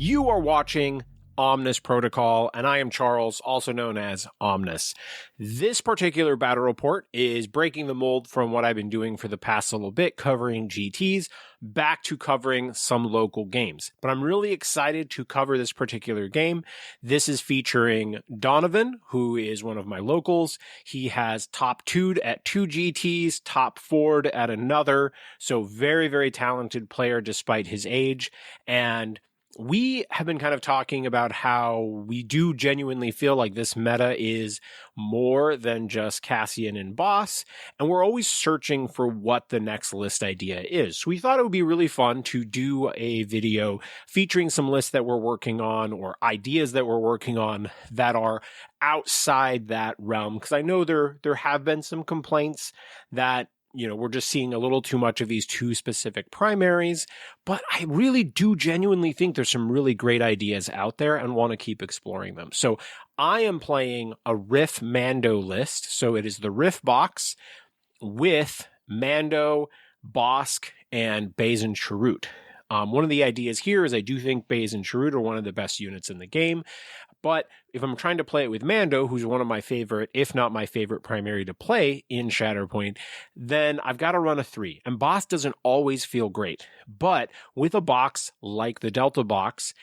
You are watching Omnis Protocol, and I am Charles, also known as Omnis. This particular battle report is breaking the mold from what I've been doing for the past little bit, covering GTs, back to covering some local games. But I'm really excited to cover this particular game. This is featuring Donovan, who is one of my locals. He has top 2'd at 2 GTs, top 4'd at another. So very, very talented player despite his age. And we have been kind of talking about how we do genuinely feel like this meta is more than just Cassian and Boss, and we're always searching for what the next list idea is. So we thought it would be really fun to do a video featuring some lists that we're working on or ideas that we're working on that are outside that realm, because I know there have been some complaints that we're just seeing a little too much of these two specific primaries, but I really do genuinely think there's some really great ideas out there and want to keep exploring them. So I am playing a Riff Mando list. So it is the Riff box with Mando, Bosk, and Bane and Chirrut. One of the ideas here is I do think Bane and Chirrut are one of the best units in the game. But if I'm trying to play it with Mando, who's one of my favorite, if not my favorite primary to play in Shatterpoint, then I've got to run a 3. And Boss doesn't always feel great. But with a box like the Delta box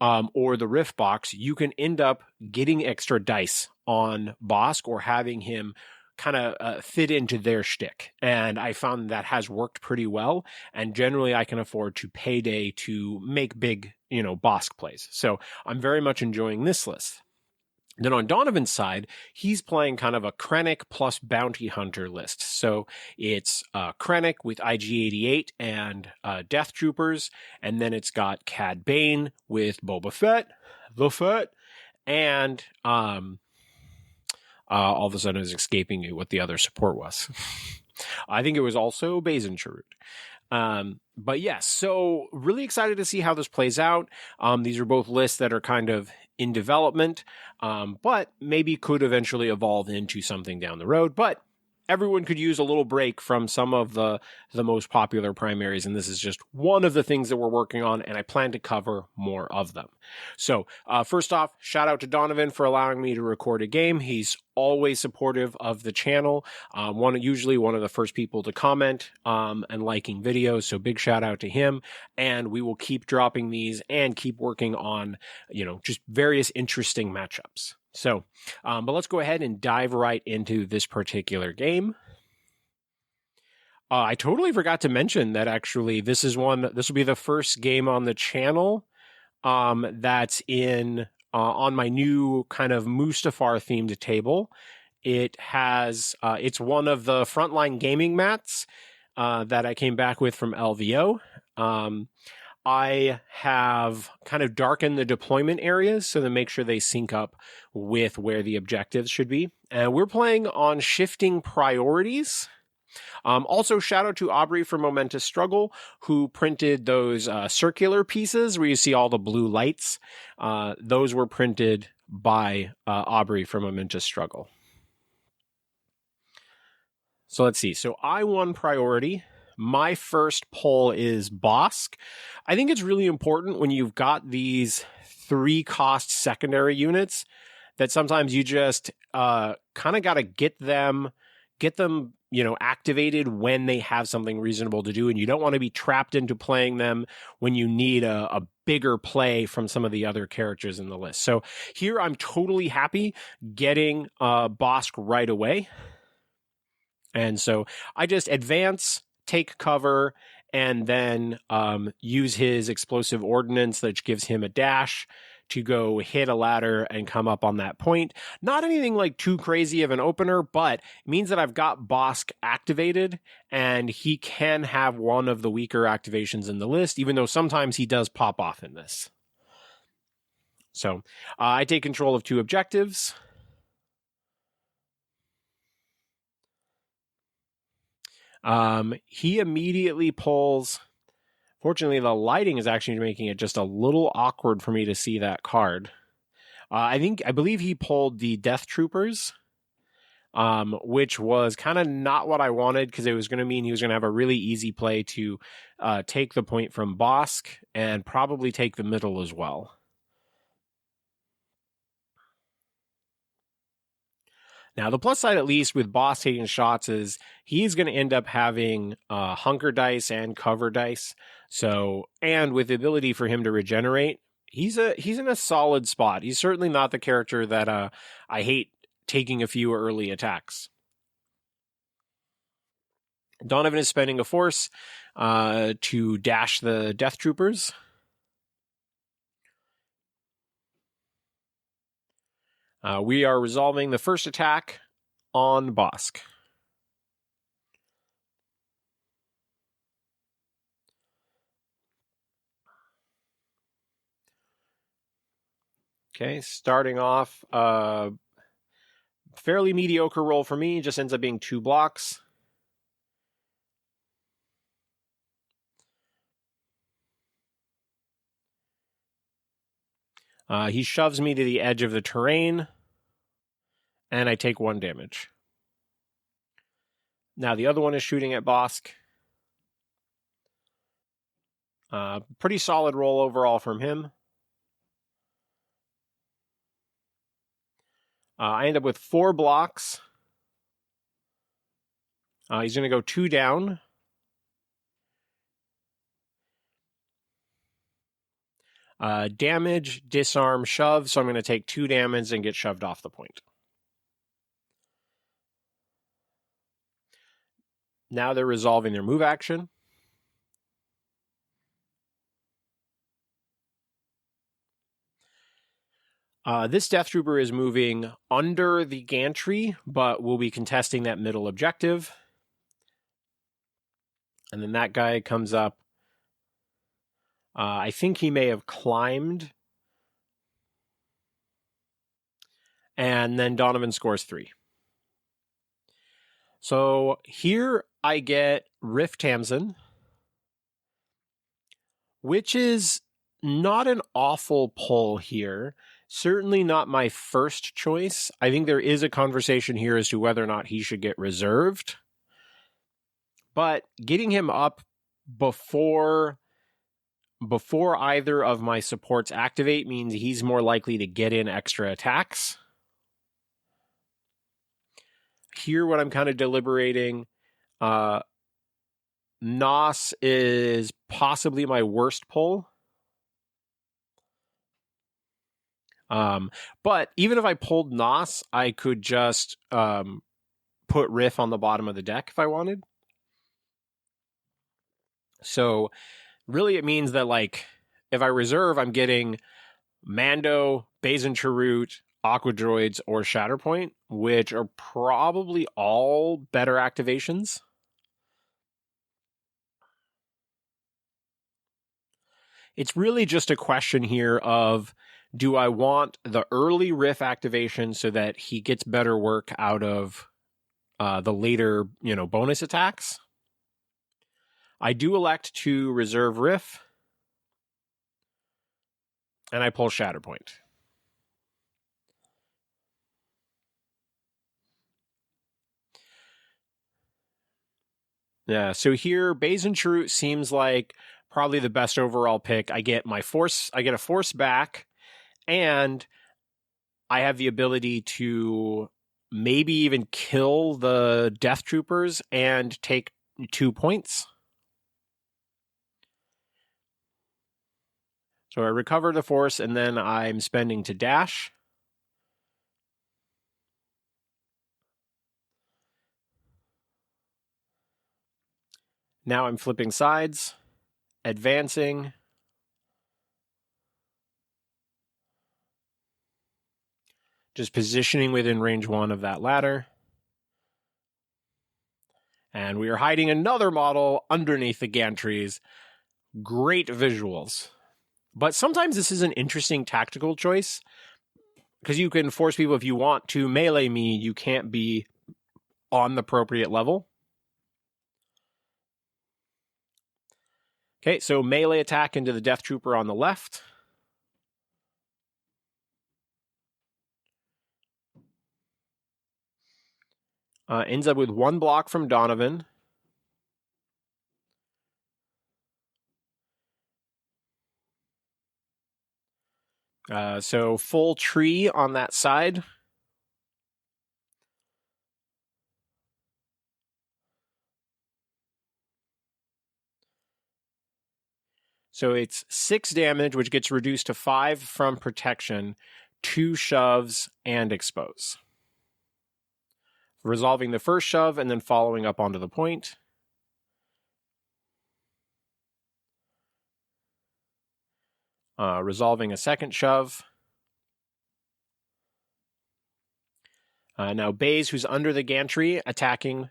or the Riff box, you can end up getting extra dice on Bosk or having him kind of fit into their shtick. And I found that has worked pretty well. And generally I can afford to payday to make big, Bosk plays. So I'm very much enjoying this list. Then on Donovan's side, he's playing kind of a Krennic plus Bounty Hunter list. So it's Krennic with IG-88 and Death Troopers. And then it's got Cad Bane with Boba Fett, the Fett, and all of a sudden is escaping me what the other support was. I think it was also Bane and Chirrut. But yes, so really excited to see how this plays out. These are both lists that are kind of in development, but maybe could eventually evolve into something down the road. But everyone could use a little break from some of the most popular primaries, and this is just one of the things that we're working on, and I plan to cover more of them. So first off, shout out to Donovan for allowing me to record a game. He's always supportive of the channel, usually one of the first people to comment and liking videos, so big shout out to him, and we will keep dropping these and keep working on just various interesting matchups. So, but let's go ahead and dive right into this particular game. I totally forgot to mention that actually this will be the first game on the channel that's in on my new kind of Mustafar themed table. It has it's one of the frontline gaming mats that I came back with from LVO. I have kind of darkened the deployment areas so to make sure they sync up with where the objectives should be. And we're playing on shifting priorities. Also, shout out to Aubrey from Momentous Struggle, who printed those circular pieces where you see all the blue lights. Those were printed by Aubrey from Momentous Struggle. So let's see. So I won priority. My first poll is Bosk. I think it's really important when you've got these 3-cost secondary units that sometimes you just kind of got to get them, activated when they have something reasonable to do. And you don't want to be trapped into playing them when you need a bigger play from some of the other characters in the list. So here I'm totally happy getting Bosk right away. And so I just advance, take cover, and then use his explosive ordnance, which gives him a dash to go hit a ladder and come up on that point. Not anything like too crazy of an opener, but it means that I've got Bosk activated, and he can have one of the weaker activations in the list, even though sometimes he does pop off in this. So I take control of 2 objectives. He immediately pulls. Fortunately, the lighting is actually making it just a little awkward for me to see that card. I believe he pulled the Death Troopers. which was kind of not what I wanted because it was going to mean he was going to have a really easy play to take the point from Bosk and probably take the middle as well. Now, the plus side, at least with Boss taking shots, is he's going to end up having hunker dice and cover dice. So, and with the ability for him to regenerate, he's in a solid spot. He's certainly not the character that I hate taking a few early attacks. Donovan is spending a force to dash the Death Troopers. We are resolving the first attack on Bosk. Okay, starting off, fairly mediocre roll for me, just ends up being 2 blocks. He shoves me to the edge of the terrain, and I take 1 damage. Now the other one is shooting at Bosk. Pretty solid roll overall from him. I end up with 4 blocks. He's going to go 2 down. Damage, disarm, shove. So I'm going to take 2 damage and get shoved off the point. Now they're resolving their move action. This Death Trooper is moving under the gantry, but will be contesting that middle objective. And then that guy comes up. I think he may have climbed. And then Donovan scores 3. So here I get Riff Tamsin, which is not an awful pull here. Certainly not my first choice. I think there is a conversation here as to whether or not he should get reserved. But getting him up before either of my supports activate means he's more likely to get in extra attacks. Here, what I'm kind of deliberating, Nos is possibly my worst pull. But even if I pulled Nos, I could just put Riff on the bottom of the deck if I wanted. So really it means that, like, if I reserve, I'm getting Mando, Bane Chirrut, Aqua Droids, or Shatterpoint, which are probably all better activations. It's really just a question here of, do I want the early Riff activation so that he gets better work out of the later, bonus attacks? I do elect to reserve Riff, and I pull Shatterpoint. Yeah, so here, Bane Chirrut seems like probably the best overall pick. I get a force back, and I have the ability to maybe even kill the Death Troopers and take 2 points. So I recover the force, and then I'm spending to dash. Now I'm flipping sides, advancing. Just positioning within range 1 of that ladder. And we are hiding another model underneath the gantries. Great visuals. But sometimes this is an interesting tactical choice, because you can force people, if you want to melee me, you can't be on the appropriate level. Okay, so melee attack into the Death Trooper on the left. Ends up with 1 block from Donovan. So full tree on that side. So it's 6 damage, which gets reduced to 5 from protection, 2 shoves, and expose. Resolving the first shove and then following up onto the point. Resolving a second shove. Now Baze, who's under the gantry, attacking.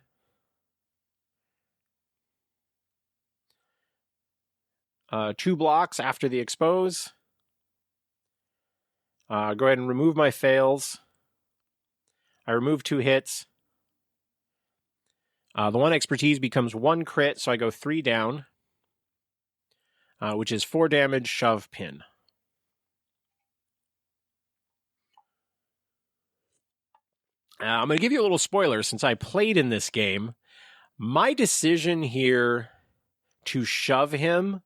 Two blocks after the expose. Go ahead and remove my fails. I remove 2 hits. The 1 expertise becomes 1 crit, so I go 3 down, which is 4 damage, shove, pin. I'm going to give you a little spoiler since I played in this game. My decision here to shove him,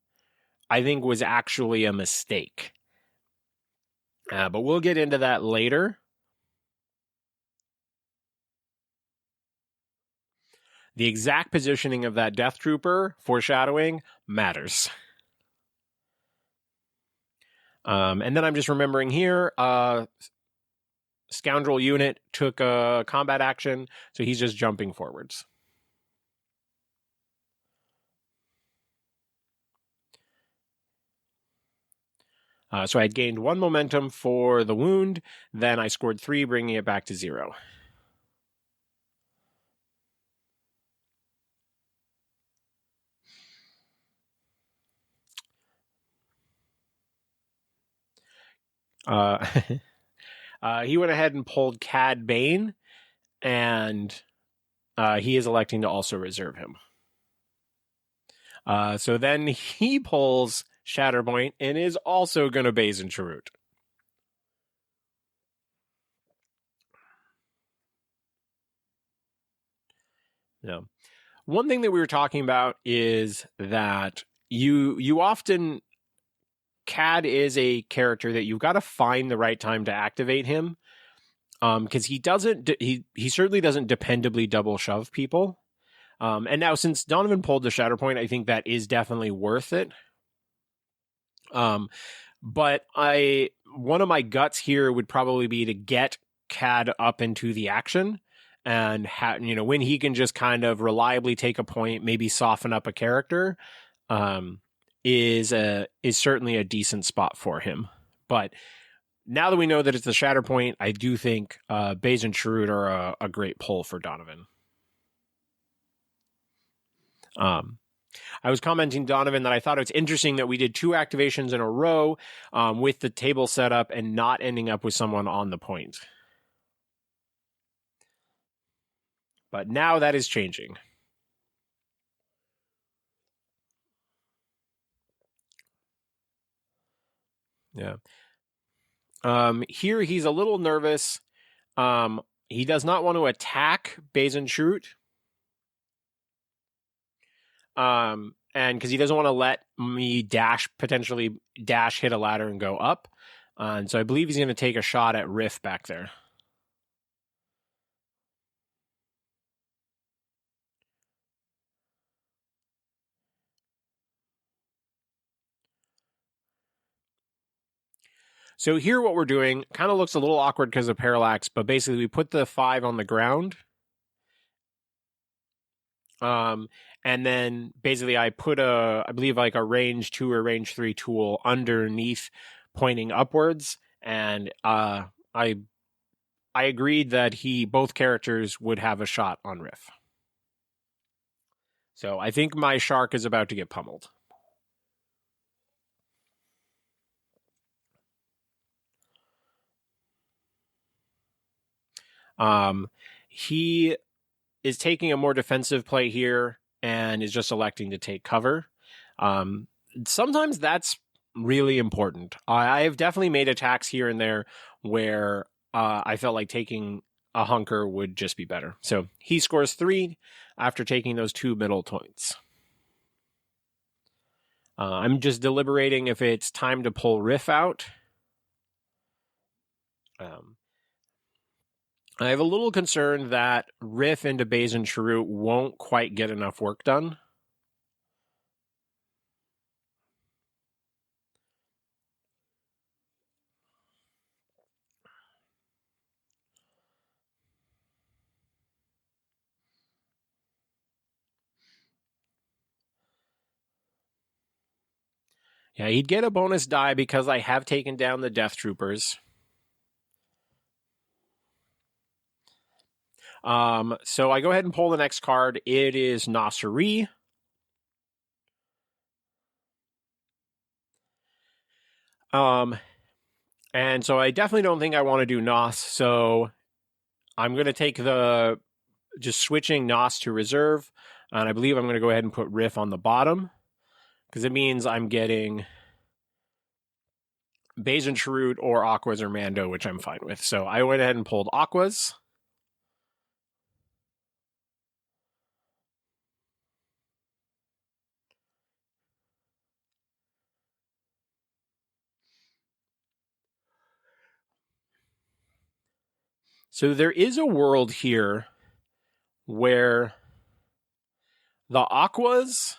I think, was actually a mistake. But we'll get into that later. The exact positioning of that Death Trooper, foreshadowing, matters. And then I'm just remembering here, Scoundrel unit took a combat action, so he's just jumping forwards. So I had gained 1 momentum for the wound, then I scored 3, bringing it back to 0. He went ahead and pulled Cad Bane, and he is electing to also reserve him. So then he pulls Shatterpoint and is also going to Baze and Chirrut. Yeah. One thing that we were talking about is that you often, Cad is a character that you've got to find the right time to activate him, because he certainly doesn't dependably double shove people. And now since Donovan pulled the Shatterpoint, I think that is definitely worth it. But one of my guts here would probably be to get Cad up into the action, and when he can just kind of reliably take a point, maybe soften up a character, is certainly a decent spot for him. But now that we know that it's the Shatterpoint, I do think Baze and Chirrut are a great pull for Donovan. I was commenting, Donovan, that I thought it's interesting that we did 2 activations in a row with the table set up and not ending up with someone on the point. But now that is changing. Yeah. Here he's a little nervous. He does not want to attack Baze and Chirrut. And because he doesn't want to let me potentially dash, hit a ladder, and go up. And so I believe he's going to take a shot at Riff back there. So here what we're doing kind of looks a little awkward because of parallax, but basically we put the 5 on the ground. And then basically I put I believe like a range 2 or range 3 tool underneath pointing upwards. And I agreed that both characters would have a shot on Riff. So I think my shark is about to get pummeled. He is taking a more defensive play here and is just electing to take cover. Sometimes that's really important. I have definitely made attacks here and there where I felt like taking a hunker would just be better. So he scores 3 after taking those 2 middle points. I'm just deliberating if it's time to pull Riff out. I have a little concern that Riff into Base and Chirrut won't quite get enough work done. Yeah, he'd get a bonus die because I have taken down the Death Troopers. So I go ahead and pull the next card. It is Nasiri. And so I definitely don't think I want to do Nos. So I'm going to take just switching Nos to reserve. And I believe I'm going to go ahead and put Riff on the bottom, because it means I'm getting Base and Chirrut or Aquas or Mando, which I'm fine with. So I went ahead and pulled Aquas. So there is a world here where the Aquas,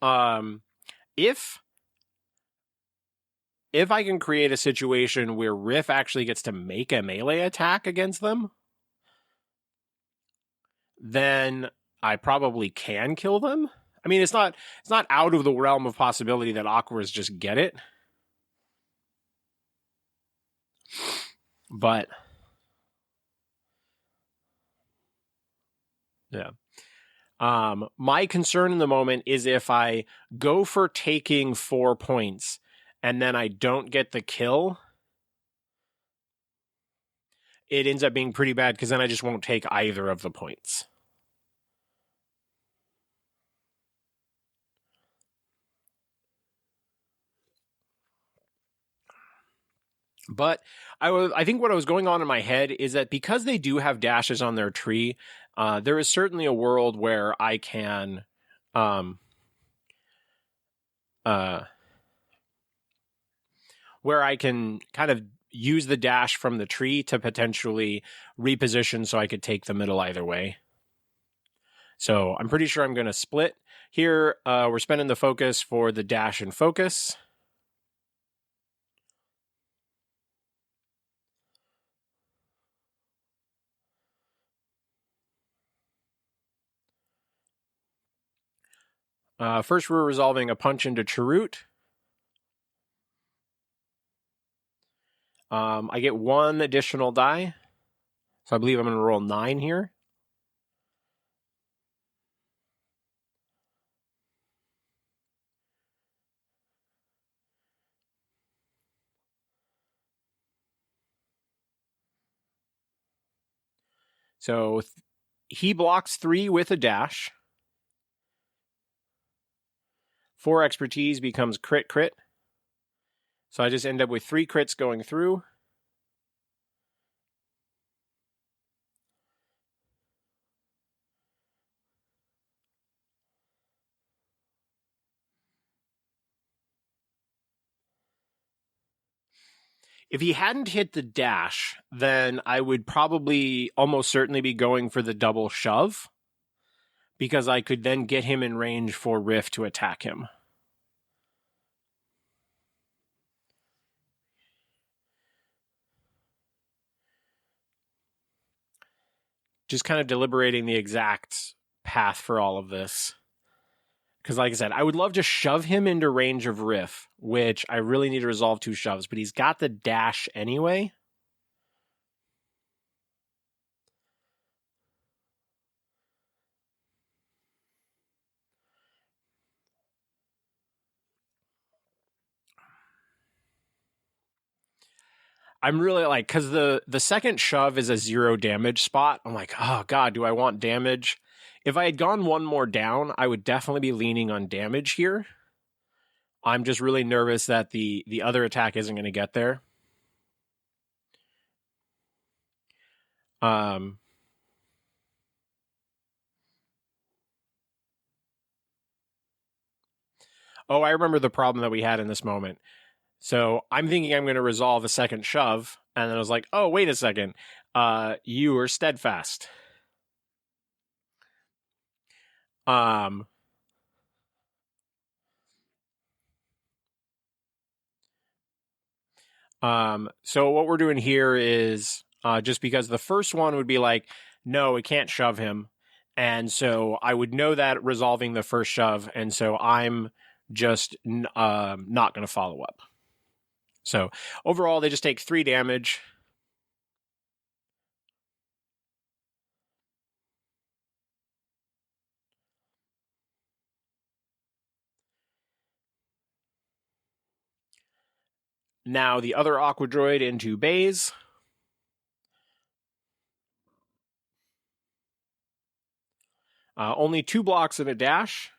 if I can create a situation where Riff actually gets to make a melee attack against them, then I probably can kill them. I mean, it's not out of the realm of possibility that Aquas just get it. But yeah. My concern in the moment is if I go for taking 4 points and then I don't get the kill, it ends up being pretty bad, because then I just won't take either of the points. But I think what I was going on in my head is that because they do have dashes on their tree, there is certainly a world where I can kind of use the dash from the tree to potentially reposition so I could take the middle either way. So I'm pretty sure I'm going to split. Here, we're spending the focus for the dash and focus. First, we're resolving a punch into Chirrut. I get 1 additional die. So I believe I'm going to roll 9 here. So he blocks 3 with a dash. 4 expertise becomes crit. So I just end up with 3 crits going through. If he hadn't hit the dash, then I would probably almost certainly be going for the double shove, because I could then get him in range for Riff to attack him. Just kind of deliberating the exact path for all of this. Because like I said, I would love to shove him into range of Riff, which I really need to resolve 2 shoves, but he's got the dash anyway. I'm really like, because the second shove is a 0 damage spot. I'm like, oh god, do I want damage? If I had gone 1 more down, I would definitely be leaning on damage here. I'm just really nervous that the other attack isn't going to get there. Oh, I remember the problem that we had in this moment. So I'm thinking I'm going to resolve a second shove, and then I was like, oh, wait a second. You were steadfast. Um, so what we're doing here is just because the first one would be like, no, it can't shove him. And so I would know that resolving the first shove. And so I'm just not going to follow up. So overall, they just take 3 damage. Now the other Aqua Droid into Baze. Only 2 blocks and a dash.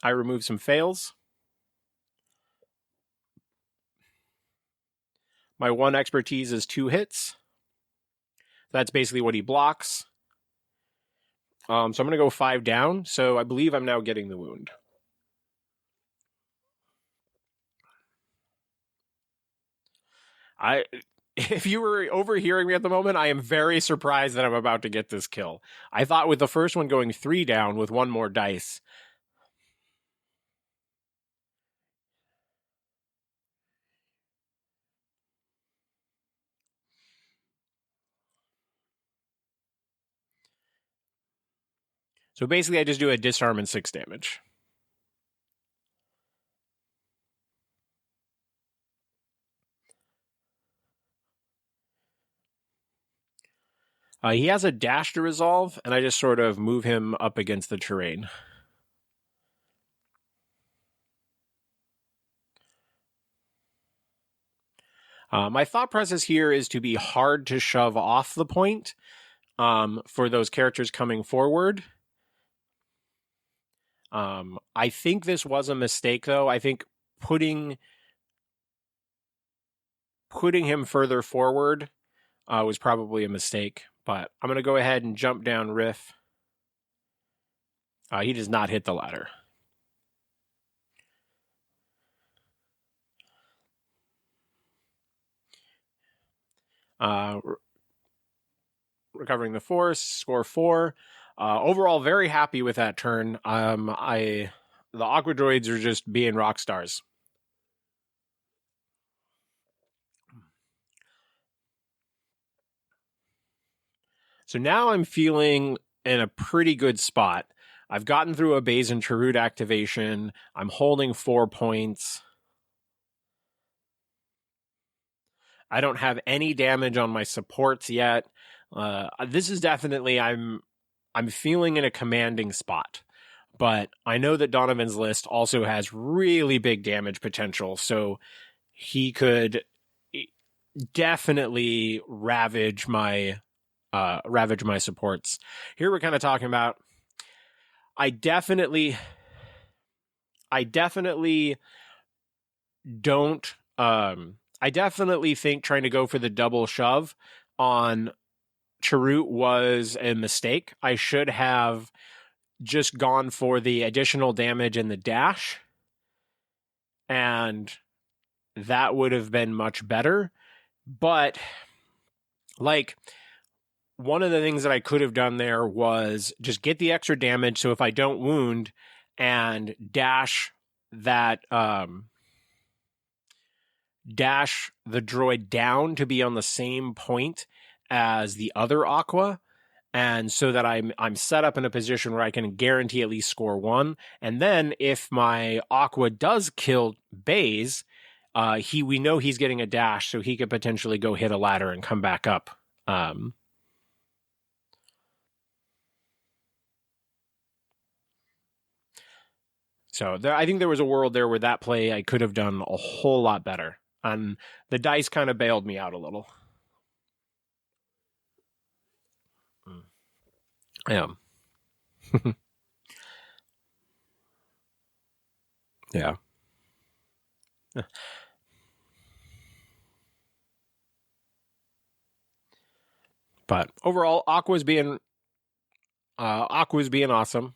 I remove some fails. My 1 expertise is 2 hits. That's basically what he blocks. So I'm going to go 5 down. So I believe I'm now getting the wound. If you were overhearing me at the moment, I am very surprised that I'm about to get this kill. I thought with the first one going 3 down with 1 more dice. So basically, I just do a disarm and 6 damage. He has a dash to resolve, and I just sort of move him up against the terrain. My thought process here is to be hard to shove off the point for those characters coming forward. I think this was a mistake, though. I think putting him further forward was probably a mistake. But I'm going to go ahead and jump down Riff. He does not hit the ladder. Recovering the force, score 4. Overall, very happy with that turn. The Aqua Droids are just being rock stars. So now I'm feeling in a pretty good spot. I've gotten through a Base and Chirrut activation. I'm holding 4 points. I don't have any damage on my supports yet. This is definitely I'm feeling in a commanding spot. But I know that Donovan's list also has really big damage potential, so he could definitely ravage my supports. Here we're kind of talking about I definitely don't I definitely think trying to go for the double shove on Chirrut was a mistake. I should have just gone for the additional damage in the dash, and that would have been much better. But like one of the things that I could have done there was just get the extra damage. So if I don't wound and dash that, dash the droid down to be on the same point as the other Aqua. And so that I'm set up in a position where I can guarantee at least score 1. And then if my Aqua does kill Baze, we know he's getting a dash, so he could potentially go hit a ladder and come back up. So I think there was a world there where that play I could have done a whole lot better. And the dice kind of bailed me out a little. Yeah. Yeah. But overall, Aqua's being awesome.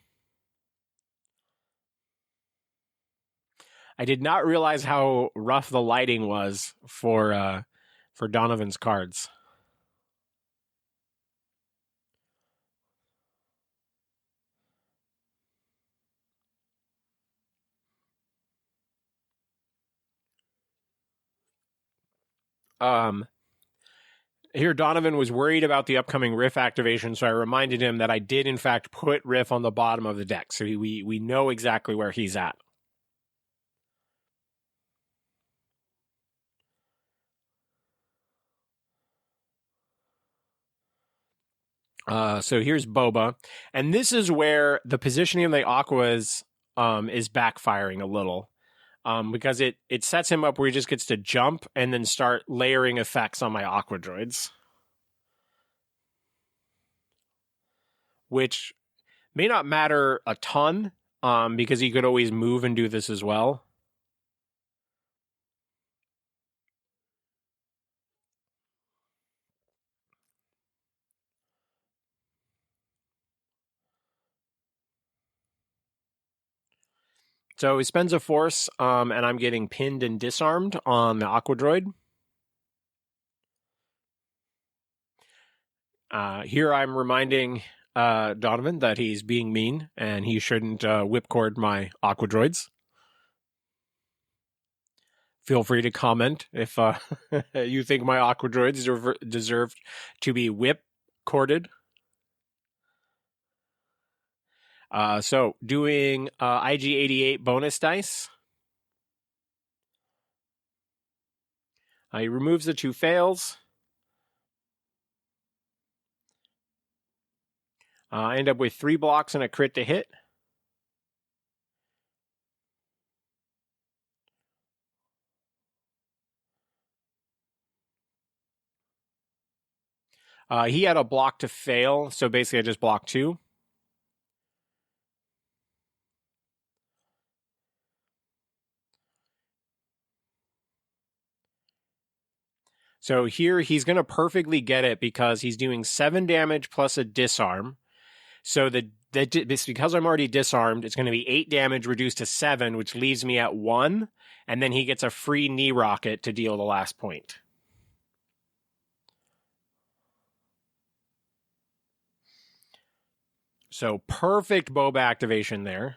I did not realize how rough the lighting was for Donovan's cards. Here, Donovan was worried about the upcoming Riff activation, so I reminded him that I did, in fact, put Riff on the bottom of the deck, so we know exactly where he's at. So here's Boba, and this is where the positioning of the Aquas is backfiring a little, because it sets him up where he just gets to jump and then start layering effects on my Aqua droids, which may not matter a ton, because he could always move and do this as well. So he spends a force, and I'm getting pinned and disarmed on the Aqua droid. Here I'm reminding Donovan that he's being mean and he shouldn't whipcord my Aqua droids. Feel free to comment if you think my Aqua droids deserve to be whip-corded. So doing IG-88 bonus dice. He removes the 2 fails. I end up with 3 blocks and a crit to hit. He had a block to fail, so basically I just blocked 2. So here he's going to perfectly get it because he's doing 7 damage plus a disarm. So because I'm already disarmed, it's going to be 8 damage reduced to 7, which leaves me at 1. And then he gets a free knee rocket to deal the last point. So perfect Boba activation there.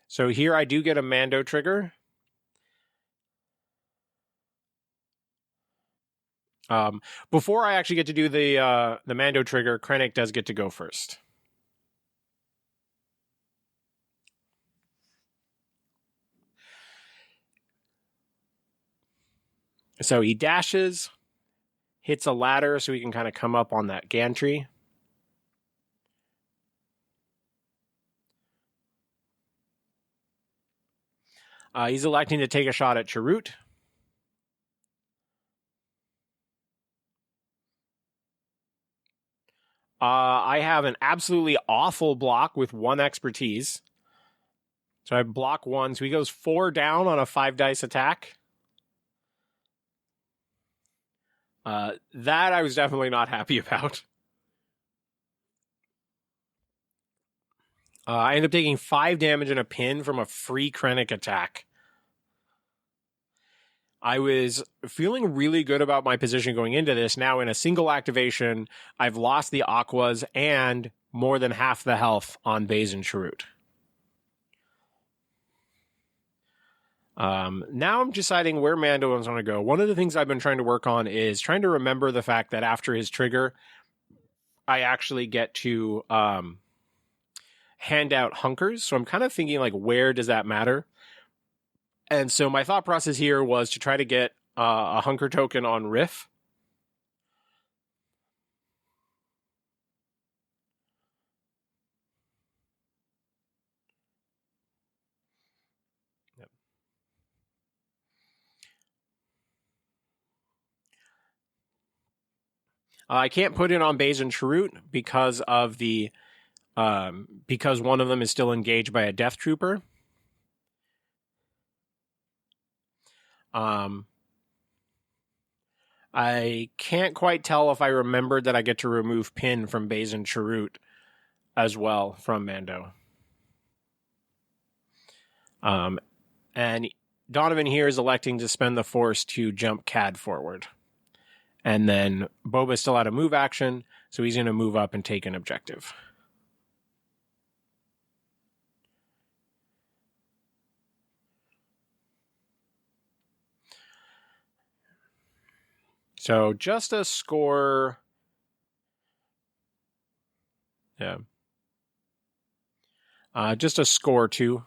So here I do get a Mando trigger. Before I actually get to do the Mando trigger, Krennic does get to go first. So he dashes, hits a ladder so he can kind of come up on that gantry. He's electing to take a shot at Chirrut. I have an absolutely awful block with 1 expertise. So I block 1, so he goes 4 down on a 5 dice attack. That I was definitely not happy about. I end up taking 5 damage and a pin from a free Krennic attack. I was feeling really good about my position going into this. Now, in a single activation, I've lost the Aquas and more than half the health on Bane and Chirrut. Now I'm deciding where Mando is going to go. One of the things I've been trying to work on is trying to remember the fact that after his trigger, I actually get to hand out hunkers. So I'm kind of thinking, like, where does that matter? And so my thought process here was to try to get a hunker token on Riff. Yep. I can't put it on Bane and Chirrut because of the because one of them is still engaged by a Death Trooper. I can't quite tell if I remembered that I get to remove Pin from Bane and Chirrut as well from Mando. And Donovan here is electing to spend the Force to jump Cad forward. And then Boba's still out of move action, so he's going to move up and take an objective. So just a score. Yeah. Just a score 2.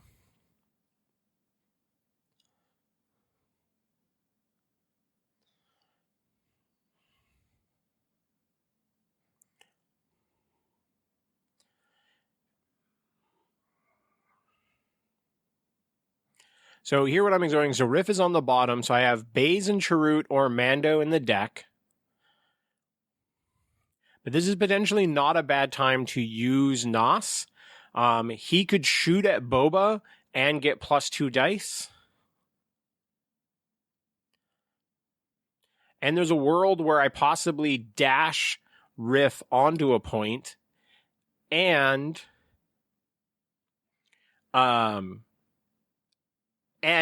So here what I'm doing, so Riff is on the bottom, so I have Bane and Chirrut or Mando in the deck. But this is potentially not a bad time to use Nos. He could shoot at Boba and get +2 dice. And there's a world where I possibly dash Riff onto a point, and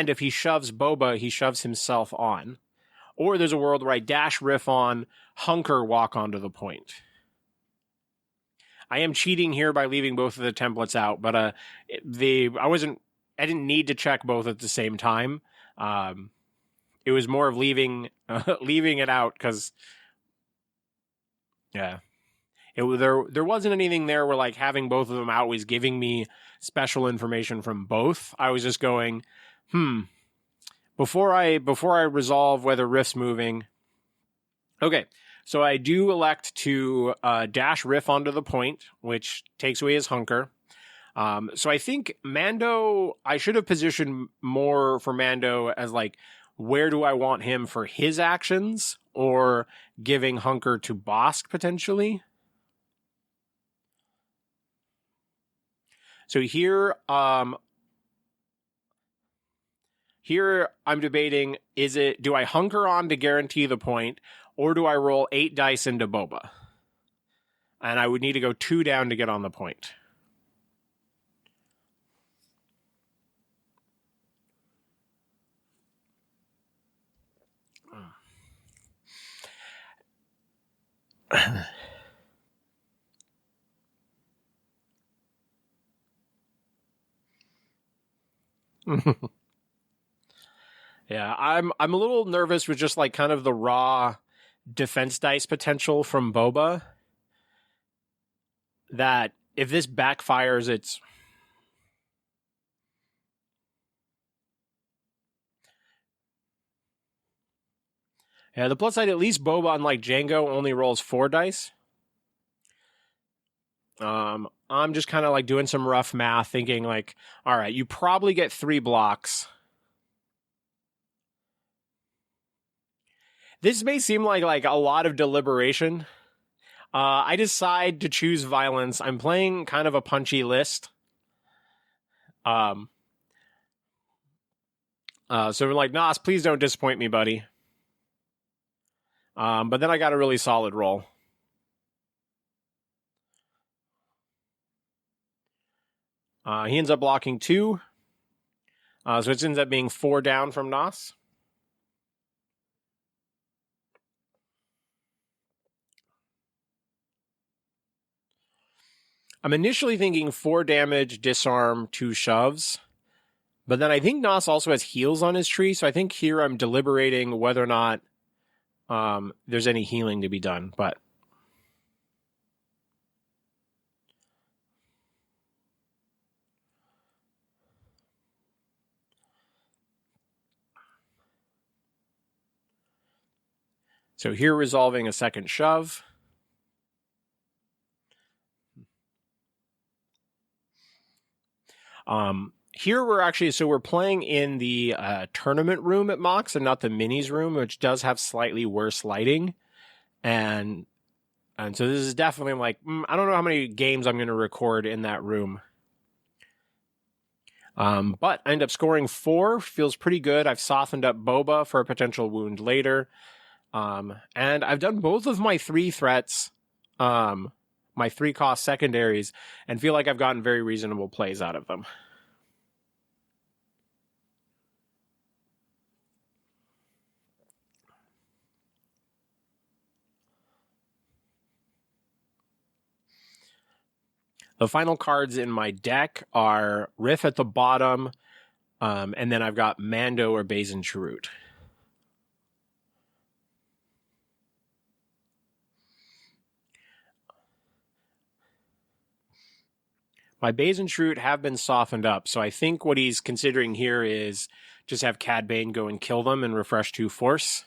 if he shoves Boba, he shoves himself on. Or there's a world where I dash Riff on, Hunker walk onto the point. I am cheating here by leaving both of the templates out, but I didn't need to check both at the same time. It was more of leaving it out because, yeah, there wasn't anything there where like having both of them out was giving me special information from both. I was just going, before I resolve whether Riff's moving. Okay, so I do elect to dash Riff onto the point, which takes away his Hunker. So I think Mando, I should have positioned more for Mando as like, where do I want him for his actions, or giving Hunker to Bosk potentially. So here I'm debating, do I Hunker on to guarantee the point, or do I roll 8 dice into Boba? And I would need to go 2 down to get on the point. Yeah, I'm a little nervous with just like kind of the raw defense dice potential from Boba. That if this backfires, it's... Yeah, the plus side, at least Boba, unlike Jango, only rolls 4 dice. I'm just kind of like doing some rough math, thinking like, all right, you probably get 3 blocks. This may seem like a lot of deliberation. I decide to choose violence. I'm playing kind of a punchy list. So we're like, Nos, please don't disappoint me, buddy. But then I got a really solid roll. He ends up blocking 2. So it ends up being 4 down from Nos. I'm initially thinking 4 damage, disarm, 2 shoves. But then I think Nos also has heals on his tree, so I think here I'm deliberating whether or not there's any healing to be done. But so here resolving a second shove. Here we're playing in the tournament room at Mox and not the minis room, which does have slightly worse lighting. And so this is definitely like, I don't know how many games I'm going to record in that room. But I end up scoring 4, feels pretty good. I've softened up Boba for a potential wound later. And I've done both of my 3 threats, my 3 cost secondaries, and feel like I've gotten very reasonable plays out of them. The final cards in my deck are Riff at the bottom, and then I've got Mando or Bane Chirrut. My Bane Chirrut have been softened up, so I think what he's considering here is just have Cad Bane go and kill them and refresh 2 force.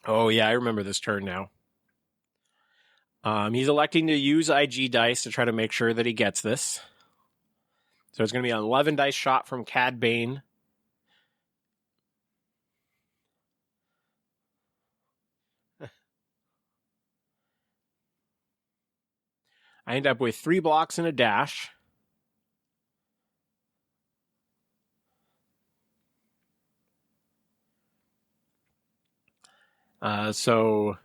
Oh yeah, I remember this turn now. He's electing to use IG dice to try to make sure that he gets this. So it's going to be an 11 dice shot from Cad Bane. I end up with 3 blocks and a dash. So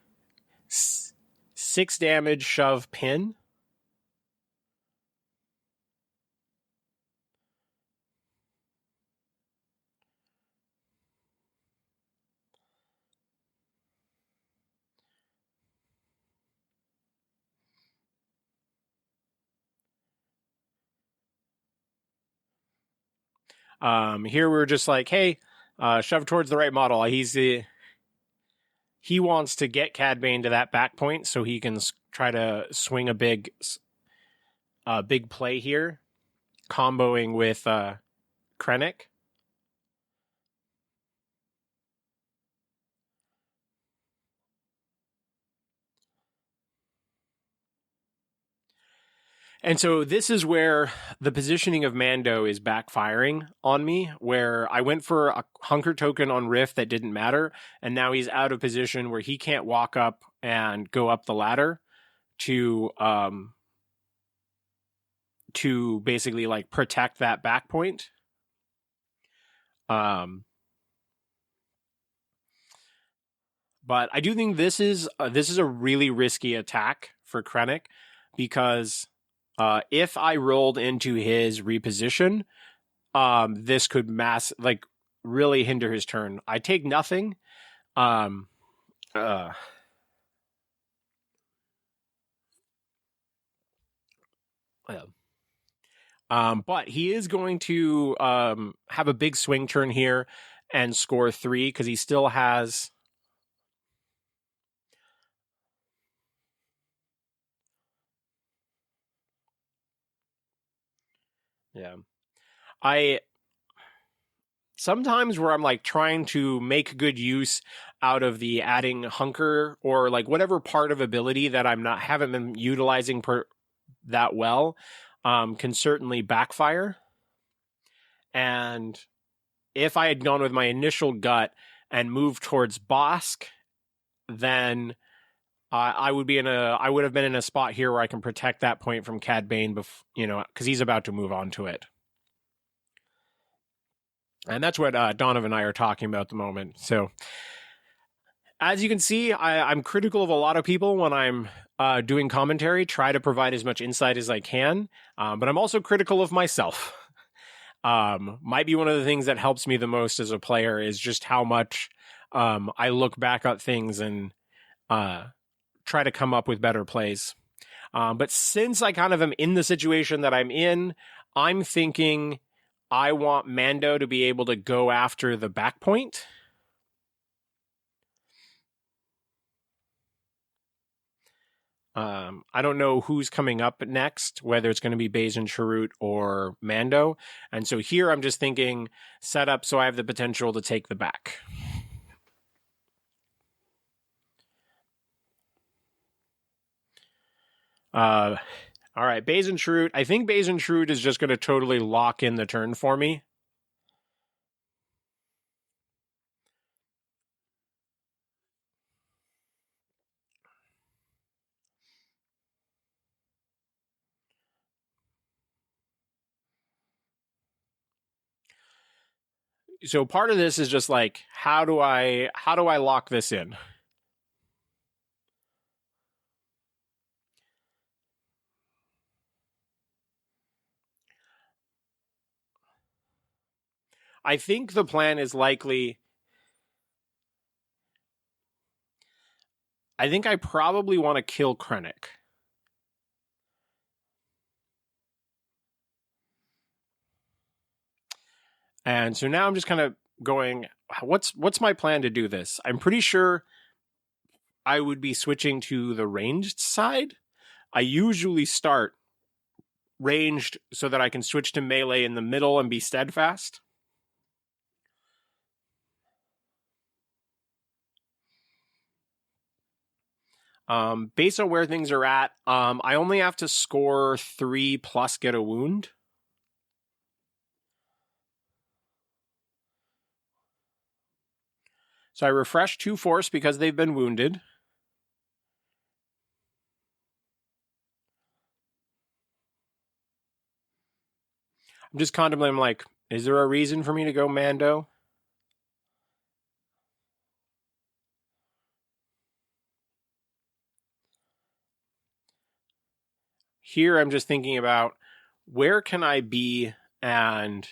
6 damage, shove, pin. Here we're just like, hey, shove towards the right model. He wants to get Cad Bane to that back point so he can try to swing a big play here, comboing with Krennic. And so this is where the positioning of Mando is backfiring on me, where I went for a hunker token on Riff that didn't matter, and now he's out of position where he can't walk up and go up the ladder to basically like protect that back point. But I do think this is a really risky attack for Krennic because if I rolled into his reposition, this could really hinder his turn. I take nothing. But he is going to have a big swing turn here and score 3 because he still has. Yeah. I sometimes where I'm like trying to make good use out of the adding hunker or like whatever part of ability that haven't been utilizing that well, can certainly backfire. And if I had gone with my initial gut and moved towards Bosk, then I would have been in a spot here where I can protect that point from Cad Bane, because he's about to move on to it. And that's what Donovan and I are talking about at the moment. So, as you can see, I'm critical of a lot of people when I'm doing commentary, try to provide as much insight as I can, but I'm also critical of myself. Might be one of the things that helps me the most as a player is just how much I look back at things and try to come up with better plays. But since I kind of am in the situation that I'm in, I'm thinking I want Mando to be able to go after the back point. I don't know who's coming up next, whether it's going to be Bane Chirrut or Mando. And so here I'm just thinking set up so I have the potential to take the back. All right, Bane Chirrut. I think Bane Chirrut is just going to totally lock in the turn for me. So part of this is just like, how do I lock this in? I think the plan is likely. I think I probably want to kill Krennic. And so now I'm just kind of going, what's my plan to do this? I'm pretty sure I would be switching to the ranged side. I usually start ranged so that I can switch to melee in the middle and be steadfast. Based on where things are at, I only have to score 3 plus get a wound. So I refresh 2 force because they've been wounded. I'm just contemplating, like, is there a reason for me to go Mando? Here I'm just thinking about where can I be, and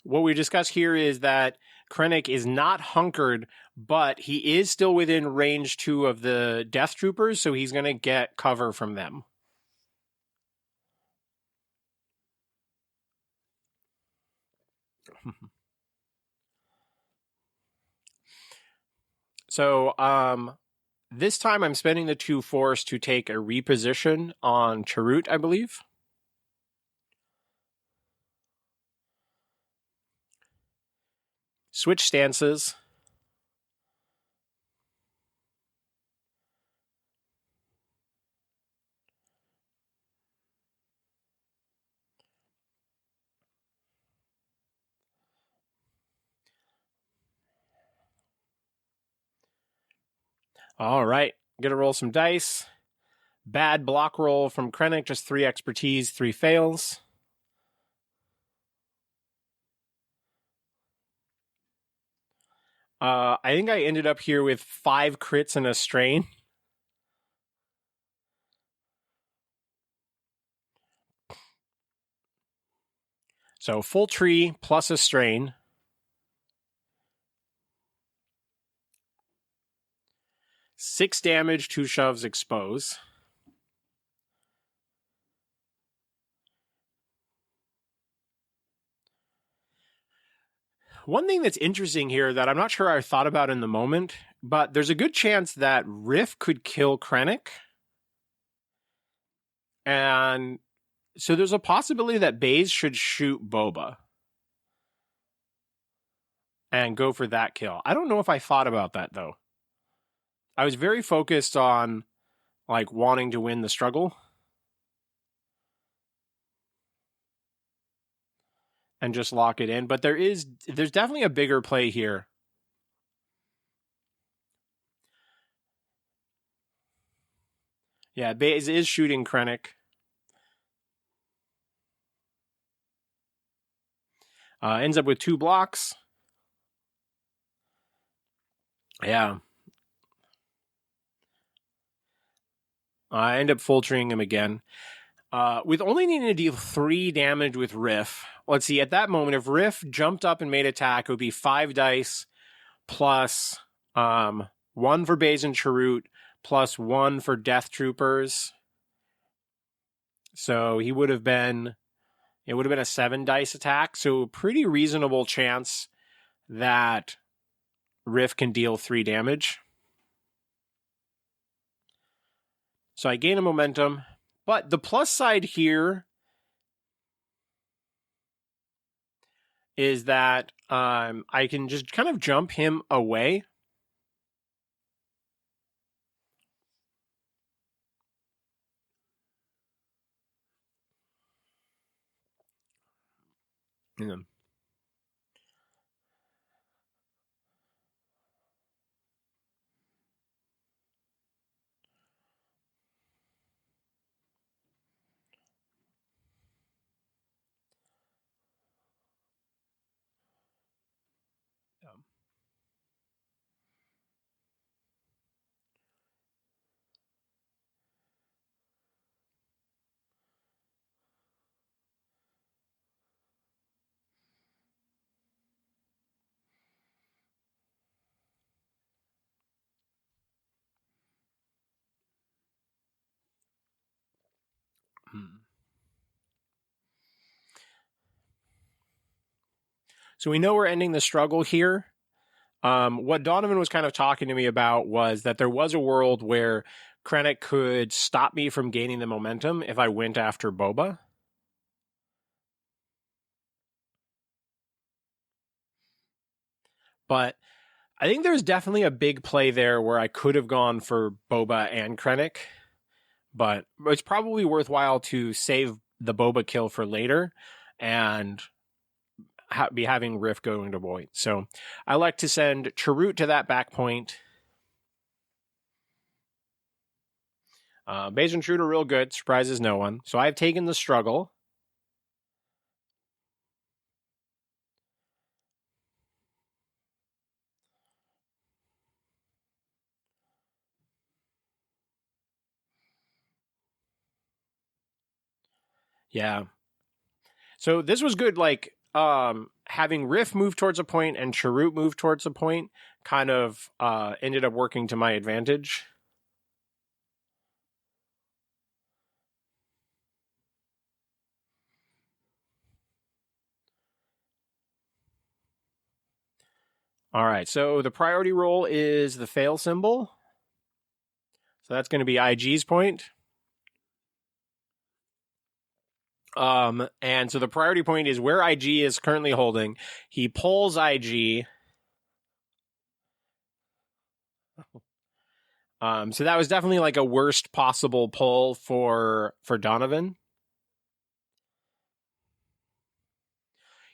what we discuss here is that Krennic is not hunkered, but he is still within range 2 of the Death Troopers, so he's going to get cover from them. So, this time I'm spending the 2 force to take a reposition on Chirrut, I believe. Switch stances. All right, gonna roll some dice. Bad block roll from Krennic, just 3 expertise, 3 fails. I think I ended up here with 5 crits and a strain. So full tree plus a strain. Six damage, 2 shoves, expose. One thing that's interesting here that I'm not sure I thought about in the moment, but there's a good chance that Riff could kill Krennic. And so there's a possibility that Baze should shoot Boba and go for that kill. I don't know if I thought about that, though. I was very focused on, like, wanting to win the struggle and just lock it in. But there's definitely a bigger play here. Yeah, Baze is shooting Krennic. Ends up with 2 blocks. Yeah. I end up fultering him again. With only needing to deal 3 damage with Riff. Let's see, at that moment, if Riff jumped up and made attack, it would be 5 dice plus 1 for Baze and Chirrut, plus 1 for Death Troopers. So it would have been a 7 dice attack. So pretty reasonable chance that Riff can deal 3 damage. So I gain a momentum. But the plus side here is that I can just kind of jump him away. Yeah. So we know we're ending the struggle here. What Donovan was kind of talking to me about was that there was a world where Krennic could stop me from gaining the momentum if I went after Boba. But I think there's definitely a big play there where I could have gone for Boba and Krennic, but it's probably worthwhile to save the Boba kill for later and be having Riff going to point. So I like to send Chirrut to that back point. Base and Chirrut are real good, surprises no one. So I've taken the struggle. Yeah. So this was good, like having Riff move towards a point and Chirrut move towards a point kind of ended up working to my advantage. All right, so the priority roll is the fail symbol. So that's going to be IG's point. And so the priority point is where IG is currently holding. He pulls IG. So that was definitely like a worst possible pull for Donovan.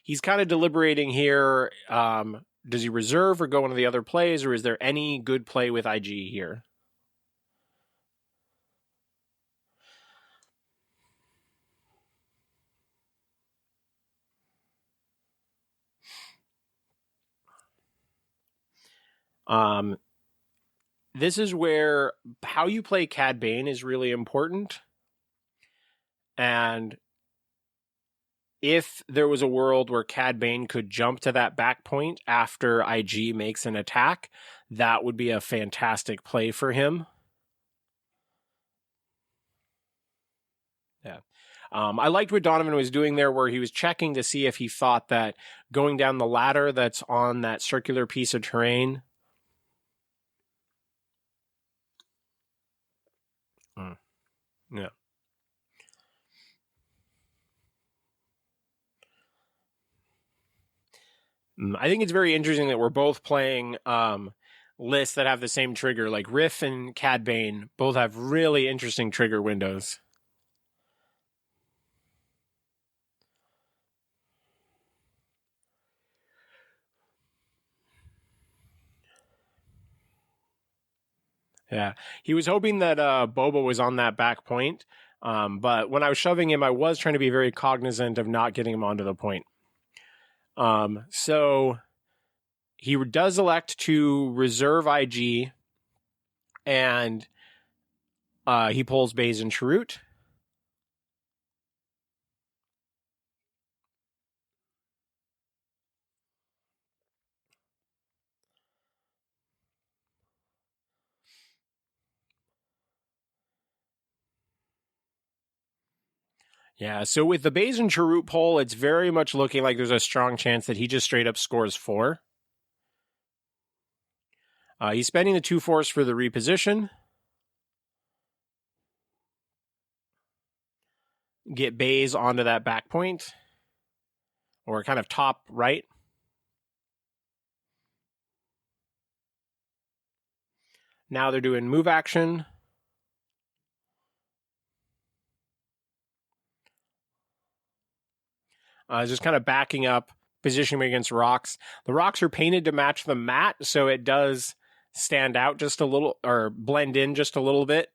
He's kind of deliberating here. Does he reserve or go one of the other plays, or is there any good play with IG here? This is where how you play Cad Bane is really important. And if there was a world where Cad Bane could jump to that back point after IG makes an attack, that would be a fantastic play for him. Yeah. I liked what Donovan was doing there, where he was checking to see if he thought that going down the ladder that's on that circular piece of terrain. Yeah. I think it's very interesting that we're both playing lists that have the same trigger. Like Riff and Cad Bane both have really interesting trigger windows. Yeah, he was hoping that Boba was on that back point, but when I was shoving him, I was trying to be very cognizant of not getting him onto the point. So he does elect to reserve IG, and he pulls Baze and Chirrut. Yeah, so with the Baze and Chirrut pull, it's very much looking like there's a strong chance that he just straight up scores 4. He's spending the 2 force for the reposition. Get Baze onto that back point, or kind of top right. Now they're doing move action. Just kind of backing up, positioning against rocks. The rocks are painted to match the mat, so it does stand out just a little, or blend in just a little bit.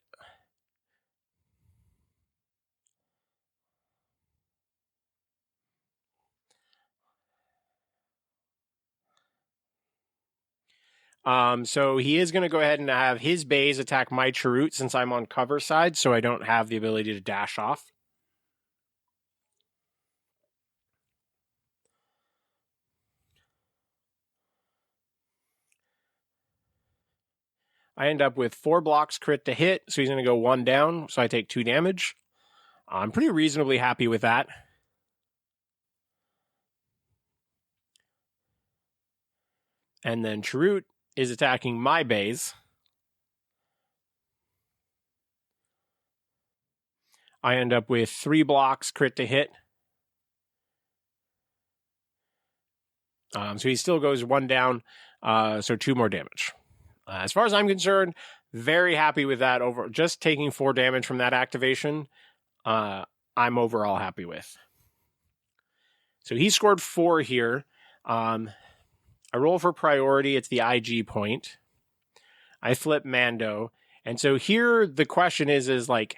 So he is going to go ahead and have his bays attack my Chirrut since I'm on cover side, so I don't have the ability to dash off. I end up with 4 blocks crit to hit, so he's going to go 1 down, so I take 2 damage. I'm pretty reasonably happy with that. And then Chirrut is attacking my base. I end up with 3 blocks, crit to hit. So he still goes 1 down, so 2 more damage. As far as I'm concerned, very happy with that. Over just taking 4 damage from that activation, I'm overall happy with. So he scored 4 here. I roll for priority. It's the IG point. I flip Mando. And so here the question is like,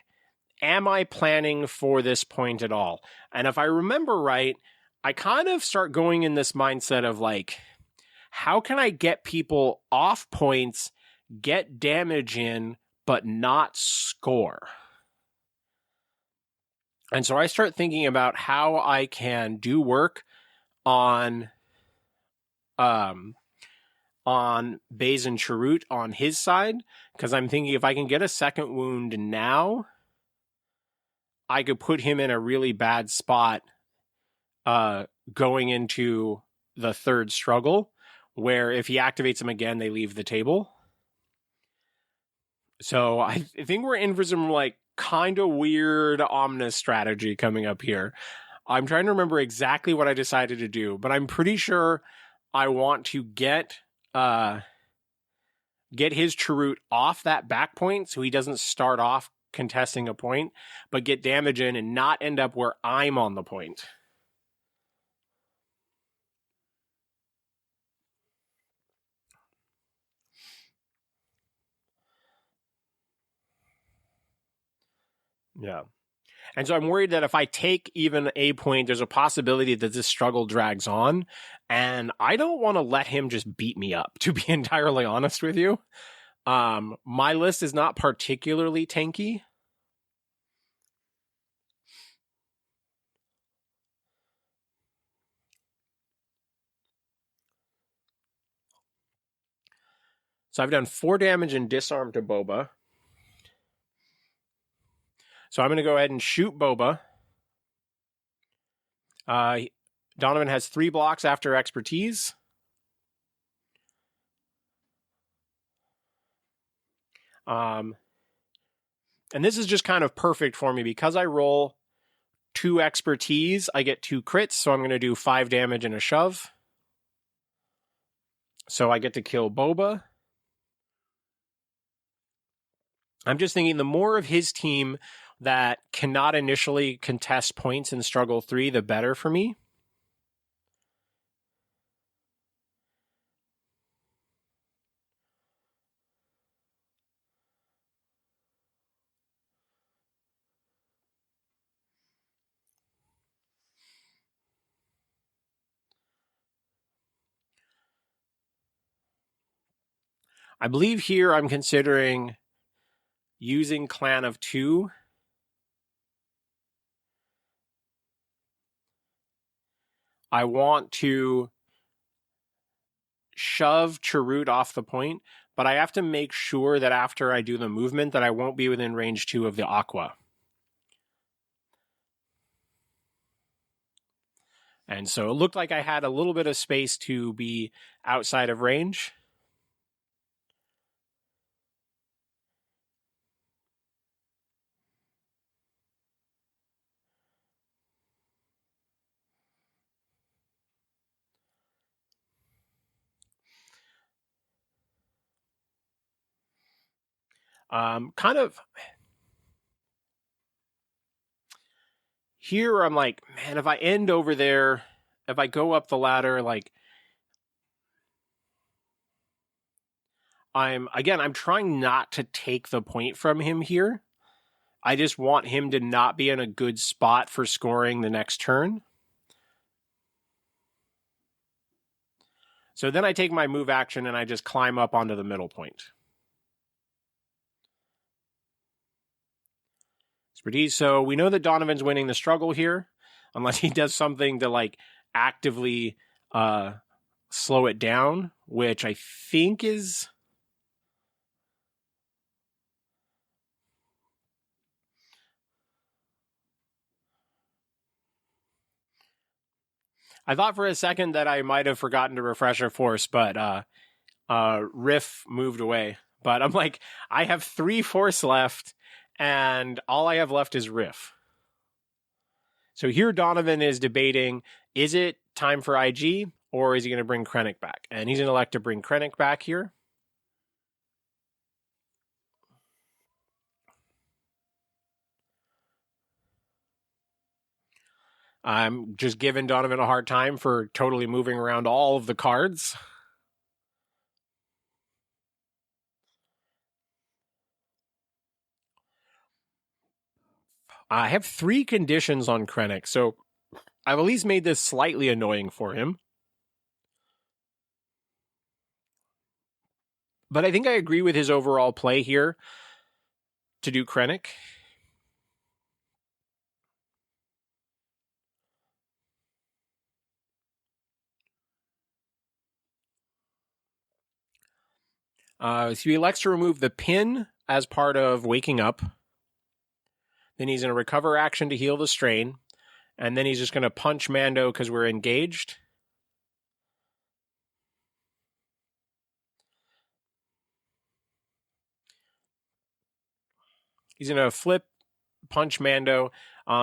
am I planning for this point at all? And if I remember right, I kind of start going in this mindset of like, how can I get people off points, get damage in, but not score? And so I start thinking about how I can do work on Bane and Chirrut on his side, because I'm thinking if I can get a second wound now, I could put him in a really bad spot going into the third struggle, where if he activates him again, they leave the table. So I think we're in for some like kind of weird ominous strategy coming up here. I'm trying to remember exactly what I decided to do, but I'm pretty sure I want to get his Chirrut off that back point so he doesn't start off contesting a point, but get damage in and not end up where I'm on the point. Yeah. And so I'm worried that if I take even a point, there's a possibility that this struggle drags on. And I don't want to let him just beat me up, to be entirely honest with you. My list is not particularly tanky. So I've done 4 damage and disarm to Boba. So I'm going to go ahead and shoot Boba. Donovan has 3 blocks after expertise. And this is just kind of perfect for me because I roll 2 expertise. I get 2 crits, so I'm going to do 5 damage and a shove. So I get to kill Boba. I'm just thinking the more of his team that cannot initially contest points in Struggle 3, the better for me. I believe here I'm considering using Clan of 2. I want to shove Chirrut off the point, but I have to make sure that after I do the movement that I won't be within range 2 of the Aqua. And so it looked like I had a little bit of space to be outside of range. Kind of here I'm like, man, if I end over there, if I go up the ladder, like I'm trying not to take the point from him here. I just want him to not be in a good spot for scoring the next turn. So then I take my move action and I just climb up onto the middle point. So we know that Donovan's winning the struggle here, unless he does something to like actively slow it down, which I think is... I thought for a second that I might have forgotten to refresh our force, but Riff moved away. But I'm like, I have 3 force left, and all I have left is Riff. So here Donovan is debating, is it time for IG, or is he going to bring Krennic back? And he's going to elect to bring Krennic back here. I'm just giving Donovan a hard time for totally moving around all of the cards. I have 3 conditions on Krennic, so I've at least made this slightly annoying for him. But I think I agree with his overall play here to do Krennic. So he elects to remove the pin as part of waking up. Then he's going to recover action to heal the strain. And then he's just going to punch Mando because we're engaged. He's going to flip, punch Mando.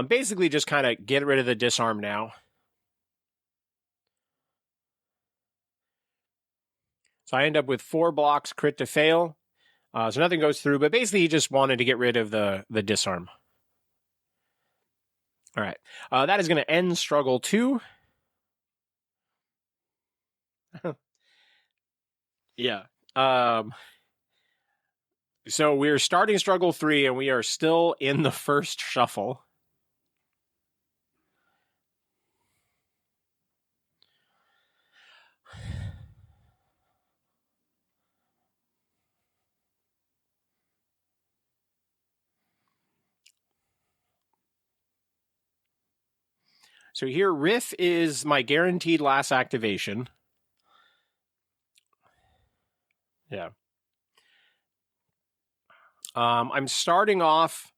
Basically just kind of get rid of the disarm now. So I end up with 4 blocks, crit to fail. So nothing goes through, but basically he just wanted to get rid of the disarm. All right. That is going to end struggle 2. Yeah. So we're starting struggle 3, and we are still in the first shuffle. So here, Riff is my guaranteed last activation. Yeah. I'm starting off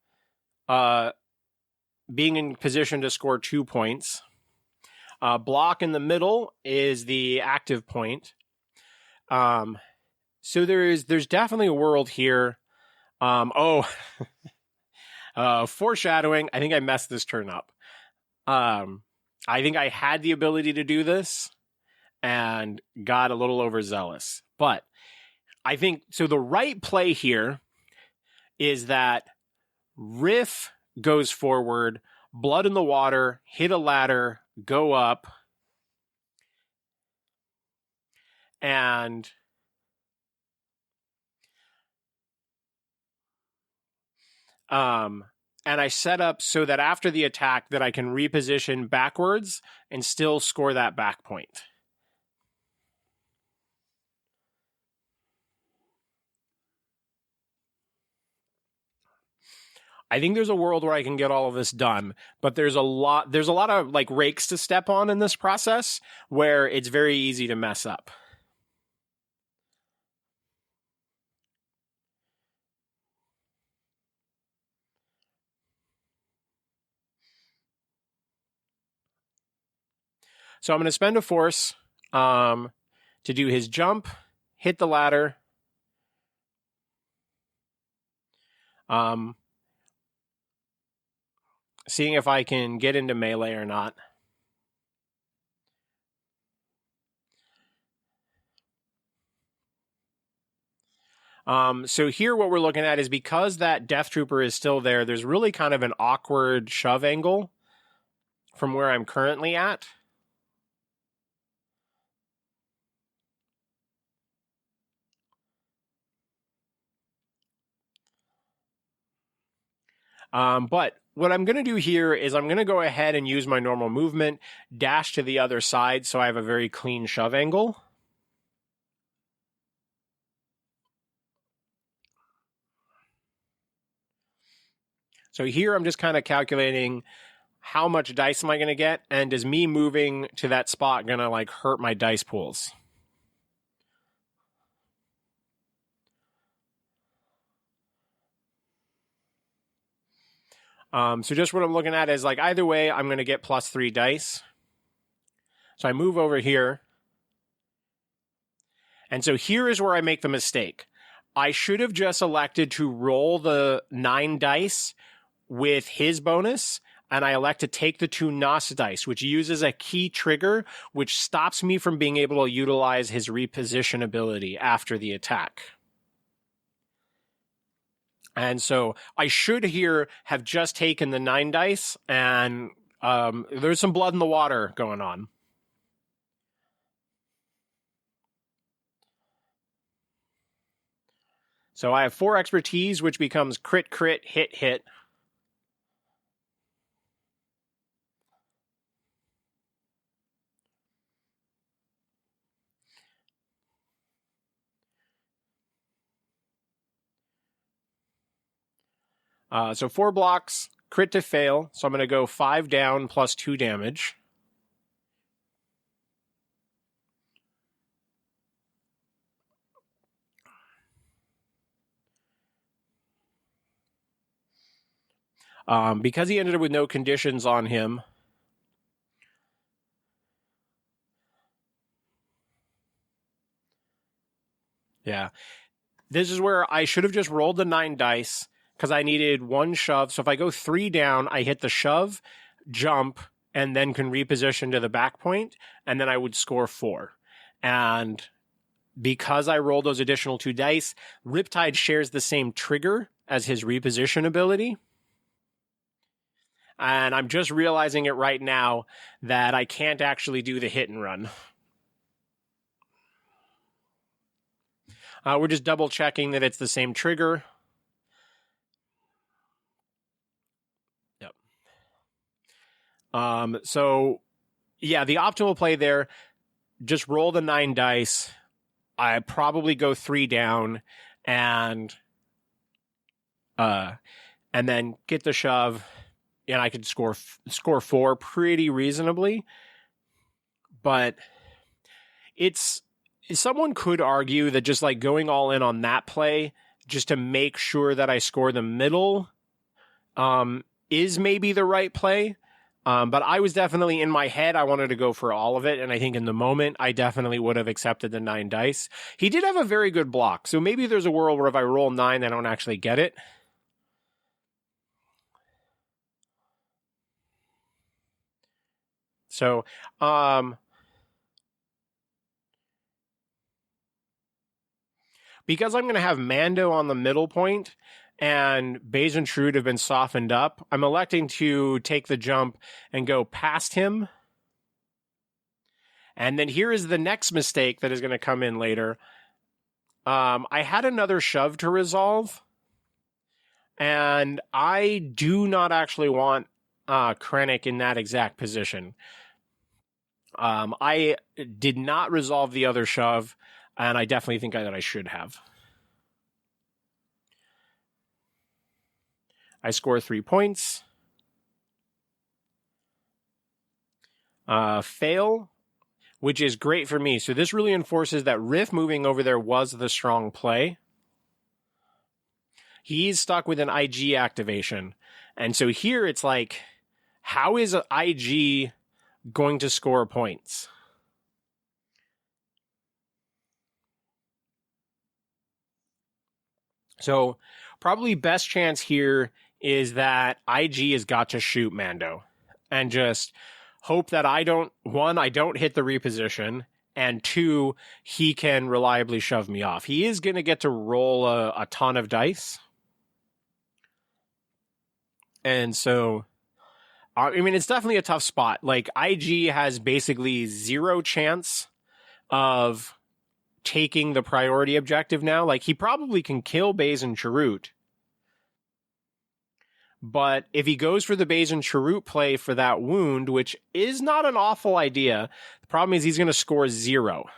being in position to score 2 points. Block in the middle is the active point. So there's definitely a world here. Foreshadowing. I think I messed this turn up. I think I had the ability to do this and got a little overzealous. But I think, so the right play here is that Riff goes forward, blood in the water, hit a ladder, go up, and I set up so that after the attack that I can reposition backwards and still score that back point. I think there's a world where I can get all of this done, but there's a lot of like rakes to step on in this process where it's very easy to mess up. So I'm going to spend a force to do his jump, hit the ladder. Seeing if I can get into melee or not. So here what we're looking at is because that Death Trooper is still there, there's really kind of an awkward shove angle from where I'm currently at. But what I'm going to do here is I'm going to go ahead and use my normal movement, dash to the other side so I have a very clean shove angle. So here I'm just kind of calculating how much dice am I going to get, and is me moving to that spot going to like hurt my dice pools? So just what I'm looking at is like either way, I'm going to get +3 dice. So I move over here. And so here is where I make the mistake. I should have just elected to roll the 9 dice with his bonus, and I elect to take the 2 Nos dice, which uses a key trigger, which stops me from being able to utilize his reposition ability after the attack. And so I should here have just taken the 9 dice, and there's some blood in the water going on. So I have 4 expertise, which becomes crit, crit, hit, hit. So 4 blocks, crit to fail. So I'm going to go 5 down plus 2 damage. Because he ended up with no conditions on him. Yeah. This is where I should have just rolled the 9 dice because I needed 1 shove. So if I go 3 down, I hit the shove, jump, and then can reposition to the back point, and then I would score 4. And because I rolled those additional 2 dice, Riptide shares the same trigger as his reposition ability. And I'm just realizing it right now that I can't actually do the hit and run. We're just double checking that it's the same trigger. Yep. So, yeah, the optimal play there, just roll the 9 dice. I probably go 3 down and then get the shove, and I could score 4 pretty reasonably. But someone could argue that just like going all in on that play just to make sure that I score the middle is maybe the right play. But I was definitely in my head, I wanted to go for all of it. And I think in the moment, I definitely would have accepted the 9 dice. He did have a very good block. So maybe there's a world where if I roll 9, I don't actually get it. So, because I'm going to have Mando on the middle point and Baze and Shrewd have been softened up, I'm electing to take the jump and go past him. And then here is the next mistake that is going to come in later. I had another shove to resolve, and I do not actually want Krennic in that exact position. I did not resolve the other shove, and I definitely think that I should have. I score 3 points. Fail, which is great for me. So this really enforces that Riff moving over there was the strong play. He's stuck with an IG activation. And so here it's like, how is an IG going to score points? So probably best chance here is that IG has got to shoot Mando and just hope that I don't hit the reposition, and 2, he can reliably shove me off. He is going to get to roll a ton of dice. And so, I mean, it's definitely a tough spot. Like, IG has basically 0 chance of taking the priority objective now. Like, he probably can kill Baze and Chirrut. But if he goes for the Baze and Chirrut play for that wound, which is not an awful idea, the problem is he's going to score 0.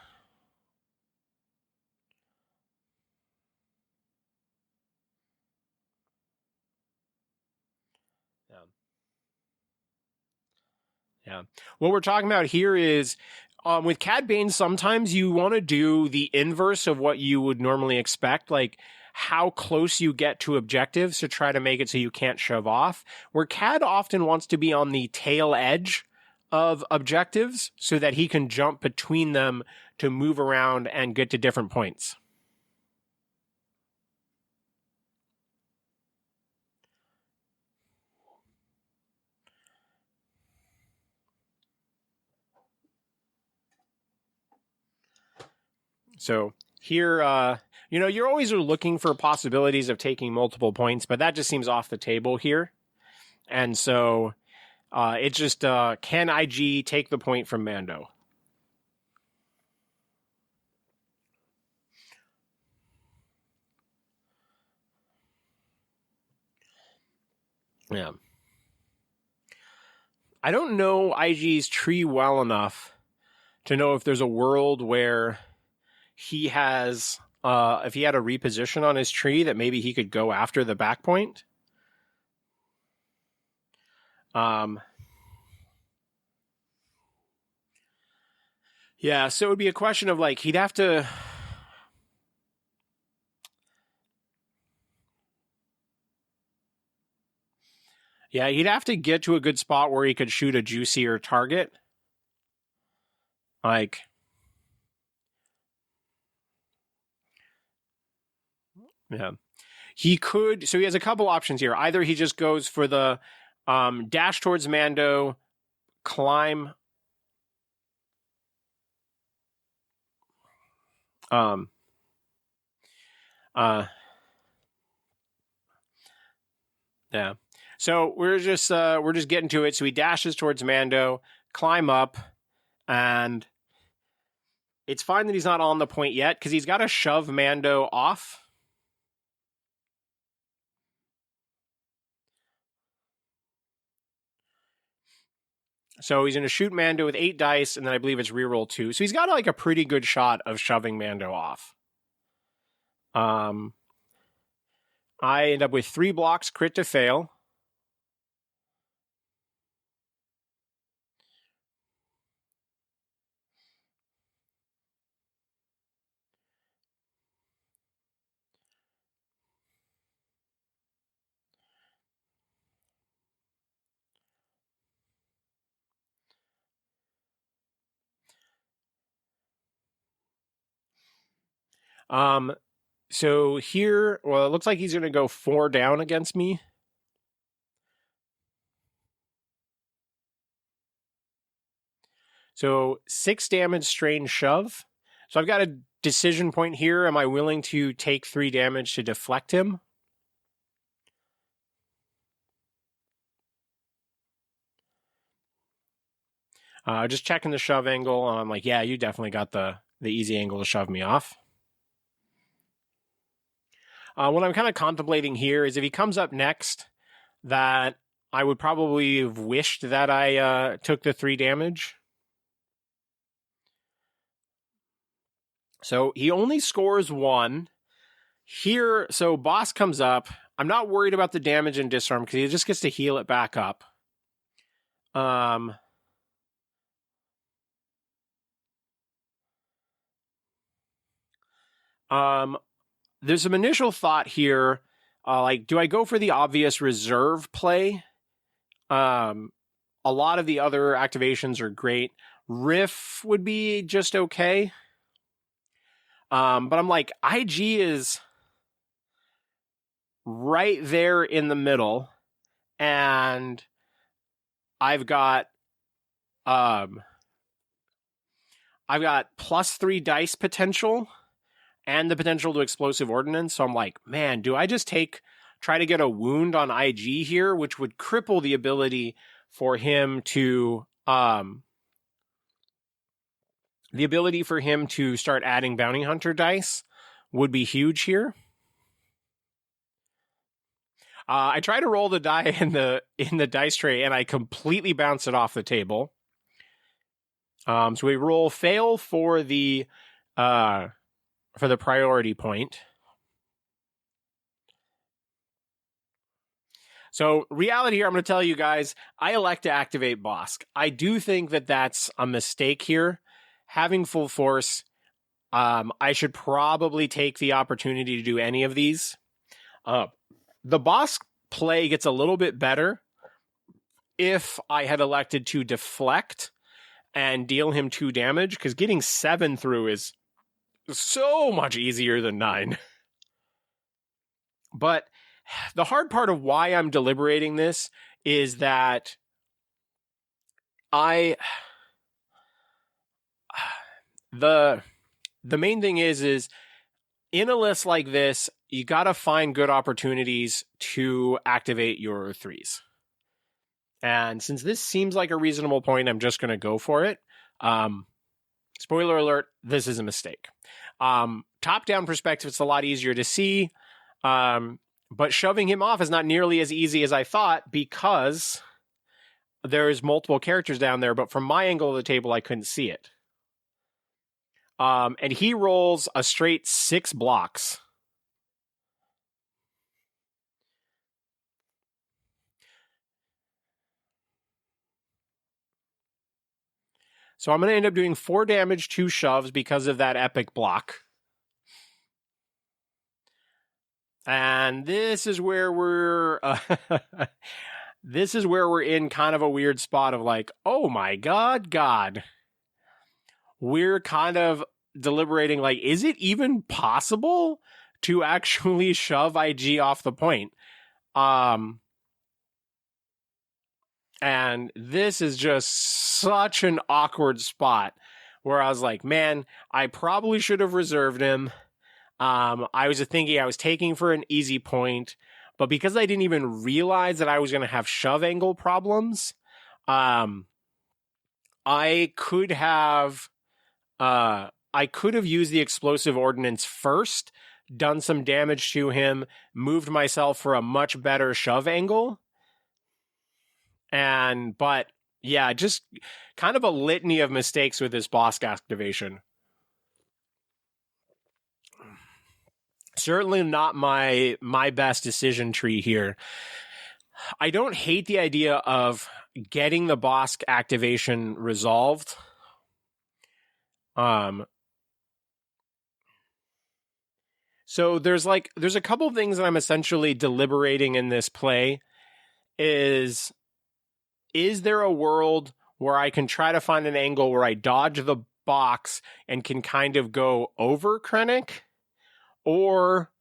Yeah. What we're talking about here is with Cad Bane, sometimes you want to do the inverse of what you would normally expect, like how close you get to objectives to try to make it so you can't shove off. Where Cad often wants to be on the tail edge of objectives so that he can jump between them to move around and get to different points. So here, you're always looking for possibilities of taking multiple points, but that just seems off the table here. And so it's just, can IG take the point from Mando? Yeah. I don't know IG's tree well enough to know if there's a world where he has, if he had a reposition on his tree, that maybe he could go after the back point. Yeah, so it would be a question of like, he'd have to. Yeah, he'd have to get to a good spot where he could shoot a juicier target. Like, yeah. He could, so he has a couple options here. Either he just goes for the dash towards Mando, climb. Yeah. So we're just getting to it. So he dashes towards Mando, climb up, and it's fine that he's not on the point yet because he's got to shove Mando off. So he's going to shoot Mando with 8 dice, and then I believe it's reroll 2. So he's got like a pretty good shot of shoving Mando off. I end up with 3 blocks, crit to fail. So here, well, it looks like he's going to go 4 down against me. So 6 damage, strain, shove. So I've got a decision point here. Am I willing to take 3 damage to deflect him? Just checking the shove angle. I'm like, yeah, you definitely got the easy angle to shove me off. What I'm kind of contemplating here is if he comes up next, that I would probably have wished that I took the 3 damage. So he only scores 1. Here, so boss comes up. I'm not worried about the damage and disarm because he just gets to heal it back up. There's some initial thought here. Like, do I go for the obvious reserve play? A lot of the other activations are great. Riff would be just okay. But I'm like, IG is right there in the middle, and I've got +3 dice potential and the potential to explosive ordnance. So I'm like, man, do I just try to get a wound on IG here, which would cripple the ability for him to start adding bounty hunter dice would be huge here. I try to roll the die in the dice tray, and I completely bounce it off the table. So we roll fail for the priority point. So reality here, I'm going to tell you guys, I elect to activate Bosk. I do think that that's a mistake here. Having full force, I should probably take the opportunity to do any of these. The Bosk play gets a little bit better if I had elected to deflect and deal him 2 damage, because getting 7 through is so much easier than 9. But the hard part of why I'm deliberating this is that the main thing is in a list like this, you got to find good opportunities to activate your 3s. And since this seems like a reasonable point, I'm just going to go for it. Spoiler alert, this is a mistake. Top-down perspective, it's a lot easier to see. But shoving him off is not nearly as easy as I thought because there's multiple characters down there. But from my angle of the table, I couldn't see it. And he rolls a straight 6 blocks. So I'm going to end up doing 4 damage, 2 shoves because of that epic block. And this is where we're in kind of a weird spot of like, oh my God. We're kind of deliberating like, is it even possible to actually shove IG off the point? And this is just such an awkward spot where I was like, man, I probably should have reserved him. I was thinking I was taking for an easy point, but because I didn't even realize that I was going to have shove angle problems, I could have used the explosive ordnance first, done some damage to him, moved myself for a much better shove angle. But yeah, just kind of a litany of mistakes with this boss activation. Certainly not my best decision tree here. I don't hate the idea of getting the boss activation resolved. So there's a couple of things that I'm essentially deliberating in this play. Is there a world where I can try to find an angle where I dodge the box and can kind of go over Krennic? Or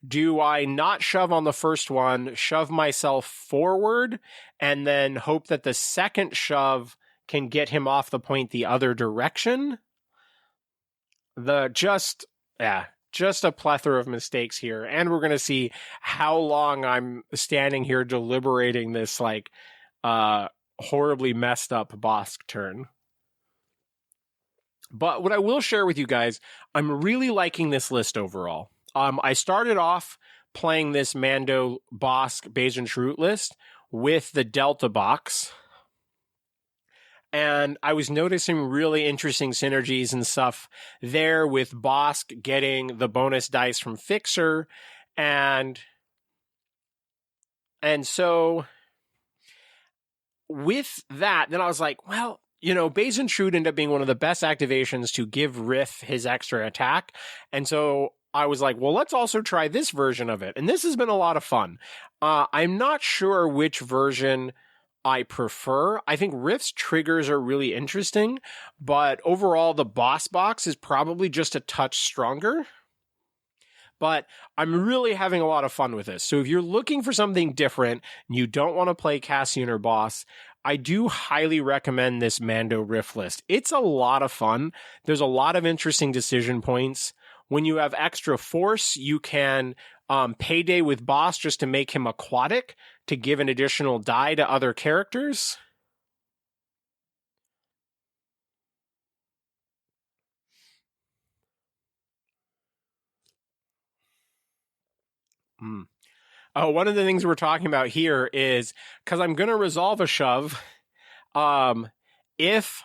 do I not shove on the first one, shove myself forward, and then hope that the second shove can get him off the point the other direction? Just a plethora of mistakes here. And we're going to see how long I'm standing here deliberating this, horribly messed up boss turn. But what I will share with you guys, I'm really liking this list overall. I started off playing this Mando Bosk Bayesian Shroot list with the Delta box. And I was noticing really interesting synergies and stuff there with Bosk getting the bonus dice from Fixer. And so with that, then I was like, well, Bayesian Shroot ended up being one of the best activations to give Riff his extra attack. And so I was like, well, let's also try this version of it. And this has been a lot of fun. I'm not sure which version I prefer. I think Riff's triggers are really interesting, but overall the boss box is probably just a touch stronger. But I'm really having a lot of fun with this. So if you're looking for something different and you don't want to play Cassian or Boss, I do highly recommend this Mando Riff list. It's a lot of fun. There's a lot of interesting decision points. When you have extra force, you can payday with Boss just to make him aquatic, to give an additional die to other characters. One of the things we're talking about here is, because I'm going to resolve a shove, if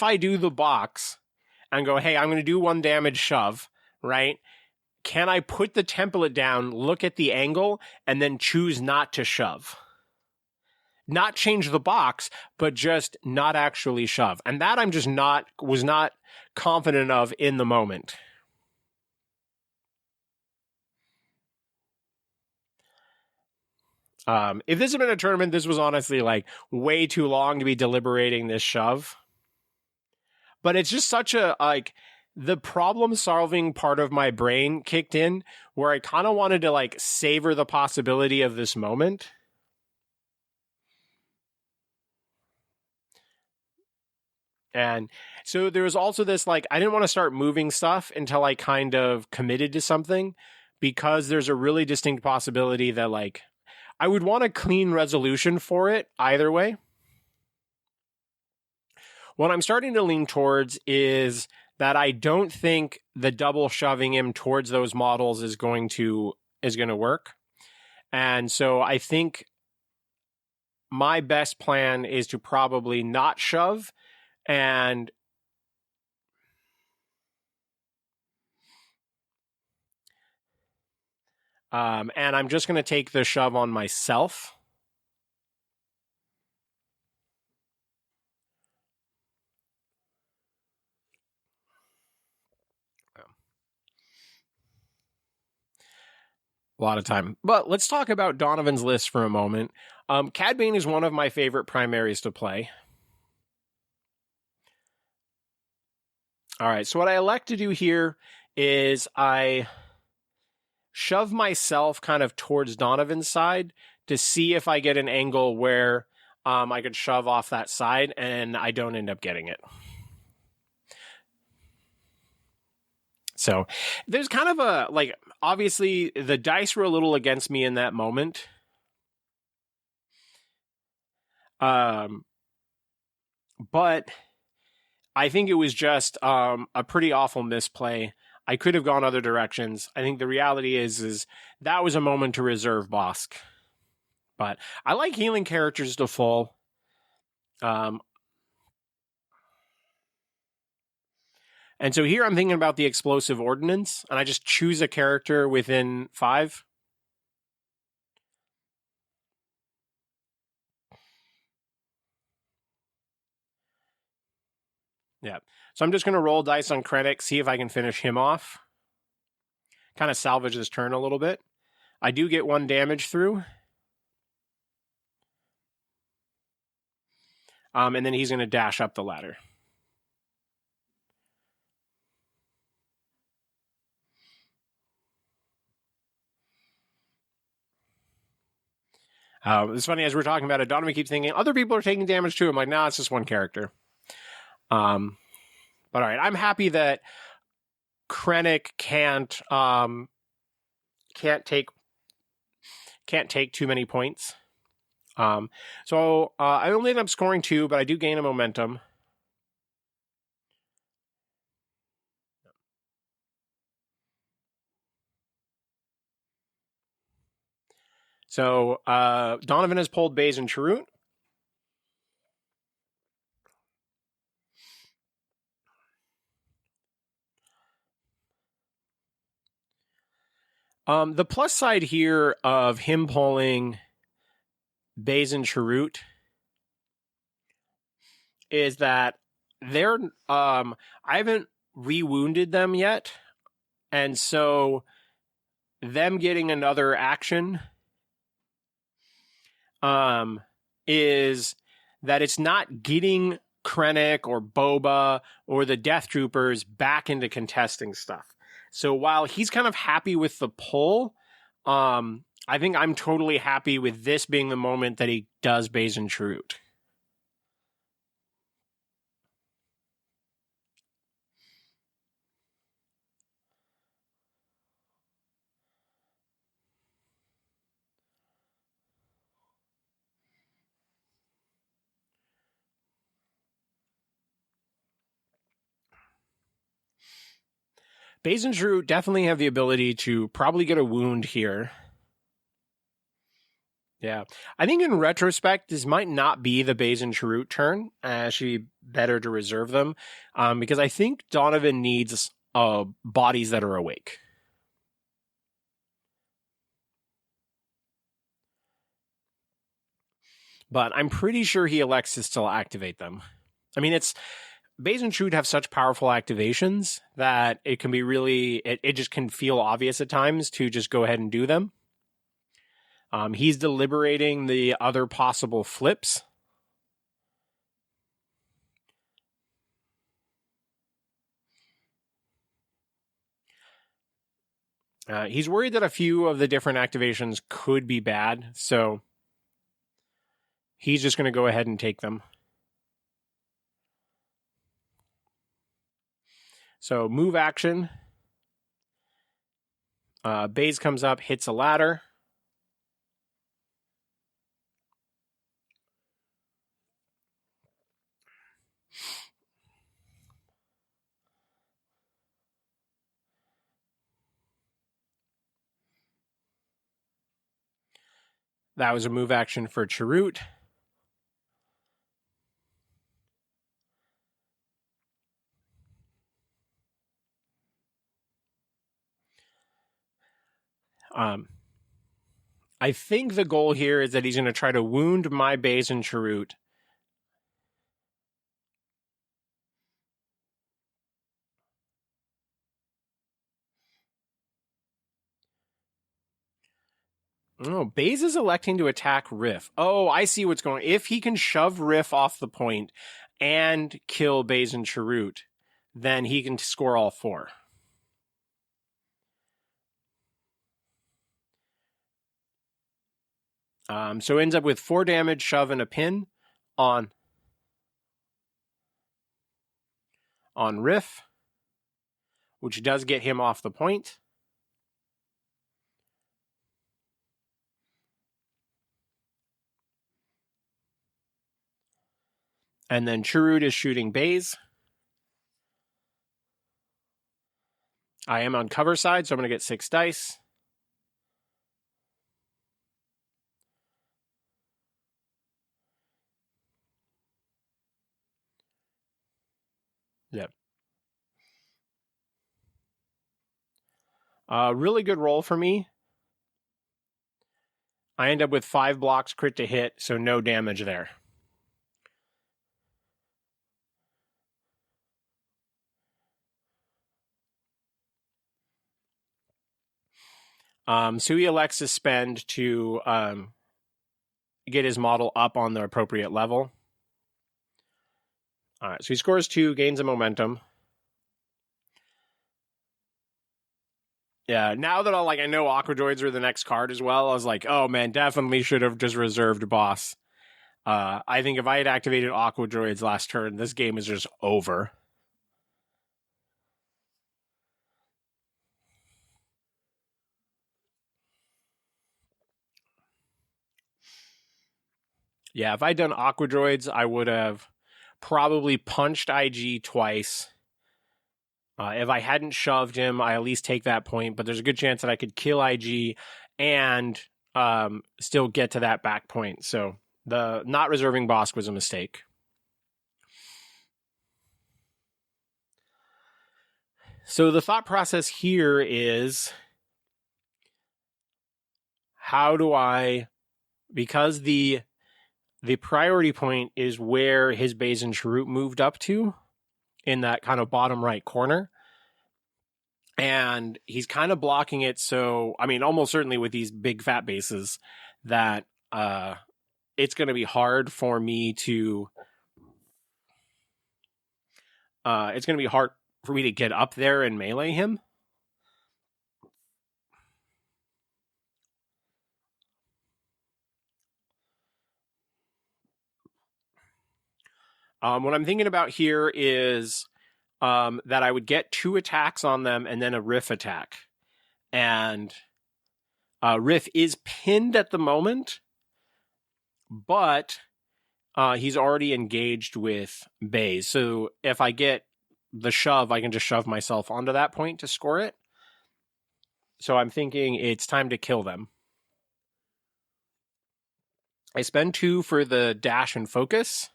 I do the box and go, hey, I'm going to do 1 damage shove, right? Can I put the template down, look at the angle, and then choose not to shove? Not change the box, but just not actually shove. And that I'm just was not confident of in the moment. If this had been a tournament, this was honestly like way too long to be deliberating this shove. But it's just such a, like, the problem solving part of my brain kicked in where I kind of wanted to like savor the possibility of this moment. And so there was also this, like, I didn't want to start moving stuff until I kind of committed to something, because there's a really distinct possibility that, like, I would want a clean resolution for it either way. What I'm starting to lean towards is that I don't think the double shoving him towards those models is going to work. And so I think my best plan is to probably not shove and I'm just going to take the shove on myself. A lot of time. But let's talk about Donovan's list for a moment. Cad Bane is one of my favorite primaries to play. All right, so what I elect to do here is I shove myself kind of towards Donovan's side to see if I get an angle where I could shove off that side, and I don't end up getting it. So there's kind of a, like, obviously the dice were a little against me in that moment. But I think it was just a pretty awful misplay. I could have gone other directions. I think the reality is that was a moment to reserve Bosk. But I like healing characters to full. And so here I'm thinking about the explosive ordnance, and I just choose a character within 5. Yeah. So I'm just going to roll dice on Krennic, see if I can finish him off. Kind of salvage this turn a little bit. I do get 1 damage through. And then he's going to dash up the ladder. It's funny, as we're talking about it, Donovan keeps thinking other people are taking damage too. I'm like, nah, it's just one character. But all right, I'm happy that Krennic can't take too many points. So I only end up scoring 2, but I do gain a momentum. So Donovan has pulled Baze and Chirrut. The plus side here of him pulling Baze and Chirrut is that they're I haven't rewounded them yet, and so them getting another action is that it's not getting Krennic or Boba or the Death Troopers back into contesting stuff. So while he's kind of happy with the pull, I think I'm totally happy with this being the moment that he does Baze and Chirrut. Baze and Chirrut definitely have the ability to probably get a wound here. Yeah. I think in retrospect, this might not be the Baze and Chirrut turn. Actually, better to reserve them. Because I think Donovan needs bodies that are awake. But I'm pretty sure he elects to still activate them. I mean, Baze and Chirrut have such powerful activations that it can be really, it just can feel obvious at times to just go ahead and do them. He's deliberating the other possible flips. He's worried that a few of the different activations could be bad, so he's just going to go ahead and take them. So move action. Baze comes up, hits a ladder. That was a move action for Chirrut. I think the goal here is that he's going to try to wound my Baze and Chirrut. Oh, Baze is electing to attack Riff. Oh, I see what's going on. If he can shove Riff off the point and kill Baze and Chirrut, then he can score all 4. So ends up with 4 damage, shove, and a pin on Riff, which does get him off the point. And then Chirrut is shooting Baze. I am on cover side, so I'm going to get 6 dice. Yep. Really good roll for me. I end up with 5 blocks, crit to hit, so no damage there. So he elects to spend to get his model up on the appropriate level. All right, so he scores 2, gains a momentum. Yeah, now that I know Aquadroids are the next card as well, I was like, oh man, definitely should have just reserved boss. I think if I had activated Aquadroids last turn, this game is just over. Yeah, if I'd done Aquadroids, I would have probably punched IG twice. If I hadn't shoved him, I at least take that point, but there's a good chance that I could kill IG and still get to that back point. So the not reserving Bosk was a mistake. So the thought process here is, how do I, because the priority point is where his Baze and Chirrut moved up to in that kind of bottom right corner. And he's kind of blocking it. So, I mean, almost certainly with these big fat bases that it's going to be hard for me to get up there and melee him. What I'm thinking about here is that I would get 2 attacks on them and then a Riff attack. And Riff is pinned at the moment, but he's already engaged with Baze. So if I get the shove, I can just shove myself onto that point to score it. So I'm thinking it's time to kill them. I spend 2 for the dash and focus.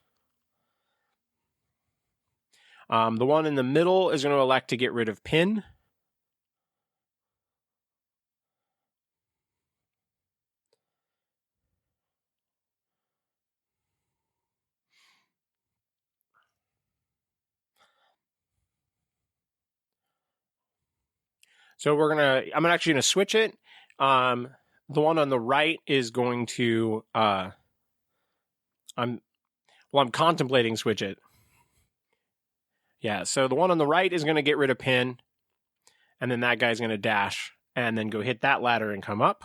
The one in the middle is going to elect to get rid of pin. So I'm actually going to switch it. The one on the right is going to, I'm contemplating switch it. Yeah, so the one on the right is going to get rid of pin, and then that guy's going to dash, and then go hit that ladder and come up.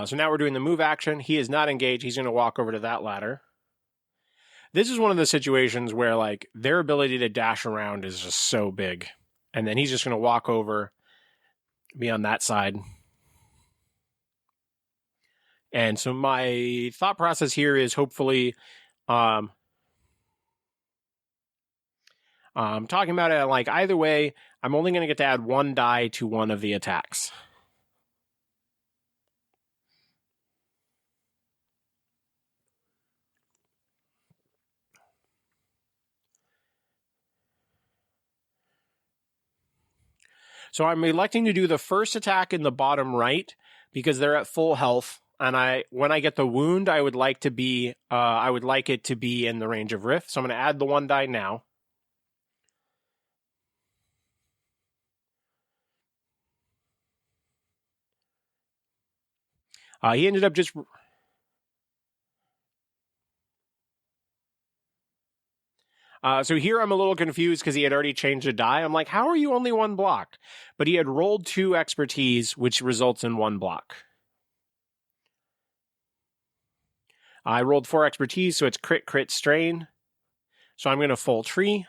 So now we're doing the move action. He is not engaged. He's going to walk over to that ladder. This is one of the situations where, like, their ability to dash around is just so big. And then he's just going to walk over, be on that side. And so my thought process here is hopefully talking about it like either way, I'm only going to get to add one die to one of the attacks. So I'm electing to do the first attack in the bottom right because they're at full health. And when I get the wound, I would like it to be in the range of Riff. So I'm going to add the one die now. He ended up just. So here I'm a little confused because he had already changed a die. I'm like, how are you only one block? But he had rolled 2 expertise, which results in 1 block. I rolled 4 expertise, so it's crit, crit, strain. So I'm going to full tree.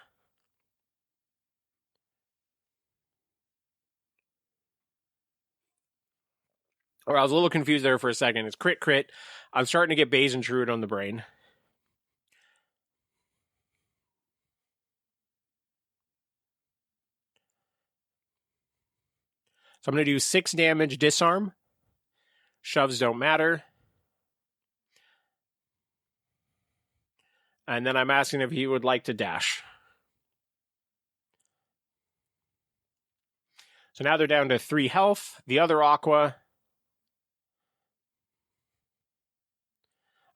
Or I was a little confused there for a second. It's crit, crit. I'm starting to get Bane and Shroud on the brain. So I'm going to do 6 damage, disarm. Shoves don't matter. And then I'm asking if he would like to dash. So now they're down to 3 health. The other Aqua.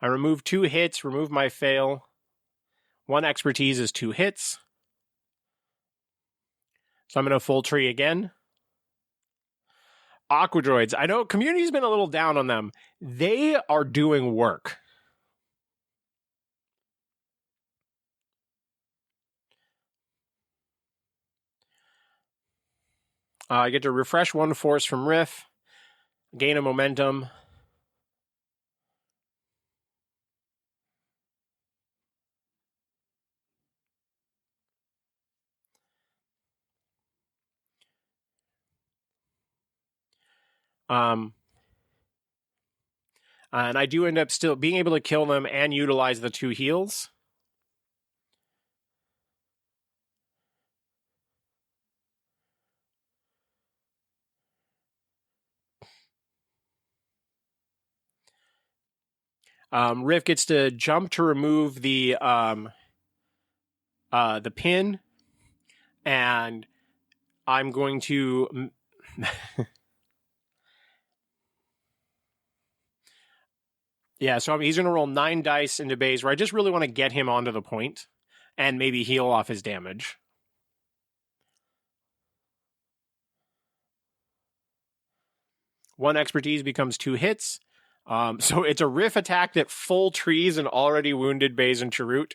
I remove 2 hits, remove my fail. 1 expertise is 2 hits. So I'm going to full tree again. Aqua droids. I know community's been a little down on them. They are doing work. I get to refresh 1 force from Riff. Gain a momentum. And I do end up still being able to kill them and utilize the 2 heals. Riff gets to jump to remove the pin, and I'm going to. Yeah, so he's going to roll 9 dice into base where I just really want to get him onto the point and maybe heal off his damage. One expertise becomes 2 hits. So it's a Riff attack that full trees and already wounded Baze and Chirrut.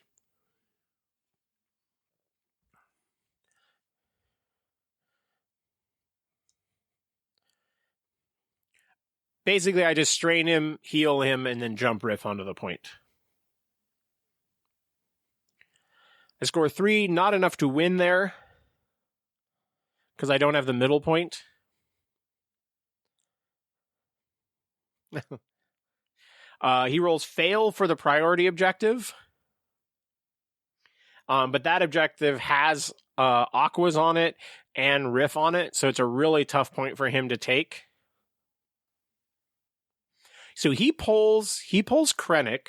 Basically, I just strain him, heal him, and then jump Riff onto the point. I score 3, not enough to win there, because I don't have the middle point. He rolls fail for the priority objective. But that objective has Aquas on it and Riff on it, so it's a really tough point for him to take. So he pulls Krennic.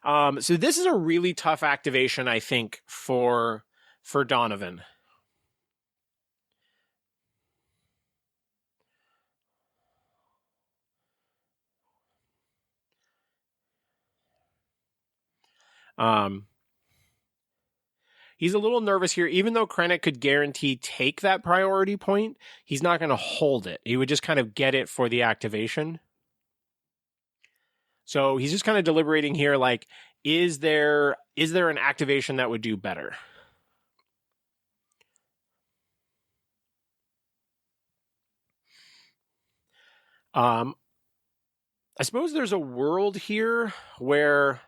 So this is a really tough activation, I think, for Donovan. He's a little nervous here. Even though Krennic could guarantee take that priority point, he's not going to hold it. He would just kind of get it for the activation. So he's just kind of deliberating here, like, is there an activation that would do better? I suppose there's a world here where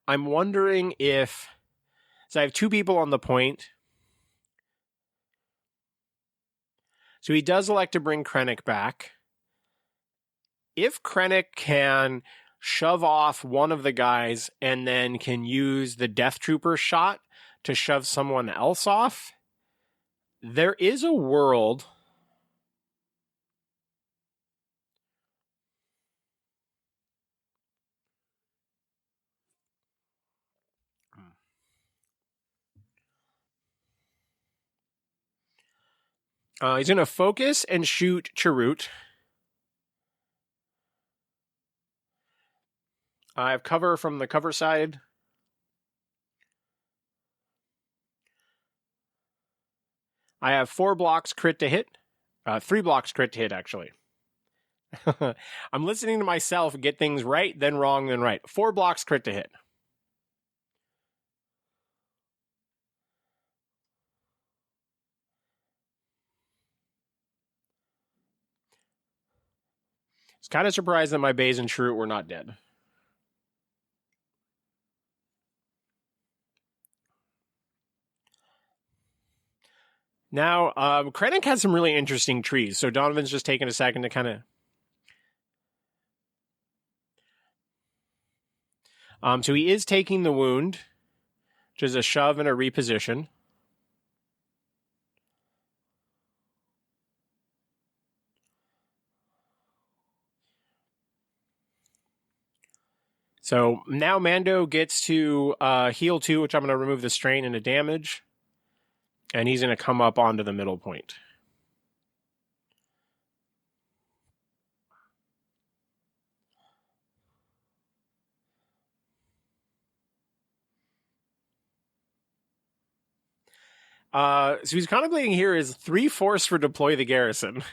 I'm wondering if... So I have two people on the point. So he does elect to bring Krennic back. If Krennic can shove off one of the guys and then can use the Death Trooper shot to shove someone else off, there is a world... he's going to focus and shoot Chirrut. I have cover from the cover side. I have 4 blocks crit to hit. 3 blocks crit to hit, actually. I'm listening to myself get things right, then wrong, then right. 4 blocks crit to hit. I was kind of surprised that my Bane and Chirrut were not dead. Now, Krennic has some really interesting trees, so Donovan's just taking a second to kind of... So he is taking the wound, which is a shove and a reposition. So now Mando gets to heal 2, which I'm going to remove the strain and the damage. And he's going to come up onto the middle point. So he's contemplating here is 3 force for deploy the garrison.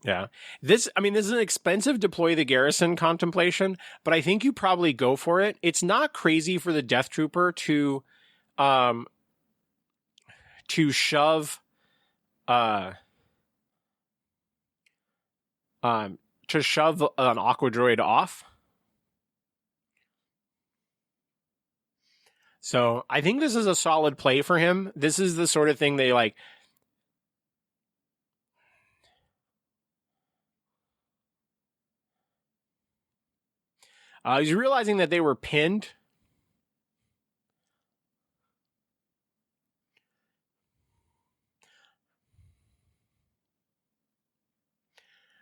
Yeah. This is an expensive deploy the garrison contemplation, but I think you probably go for it. It's not crazy for the Death Trooper to shove an Aqua Droid off. So I think this is a solid play for him. This is the sort of thing they like. He's realizing that they were pinned.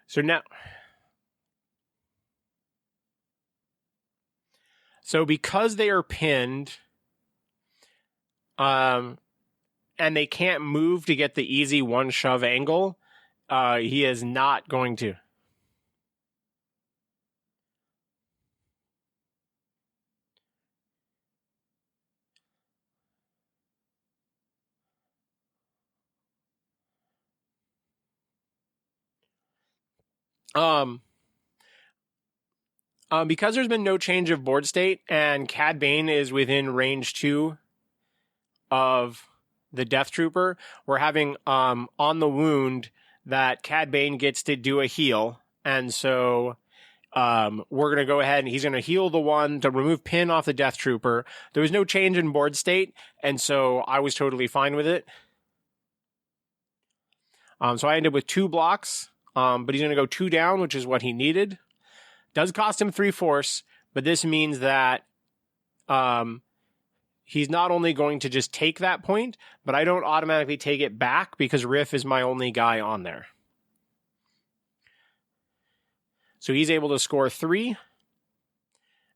So now... So because they are pinned, and they can't move to get the easy one shove angle, he is not going to... Because there's been no change of board state and Cad Bane is within range 2 of the Death Trooper, we're having on the wound that Cad Bane gets to do a heal. And so we're going to go ahead and he's going to heal the one to remove pin off the Death Trooper. There was no change in board state, and so I was totally fine with it. So I ended with 2 blocks, but he's going to go 2 down, which is what he needed. Does cost him 3 force, but this means that he's not only going to just take that point, but I don't automatically take it back because Riff is my only guy on there. So he's able to score 3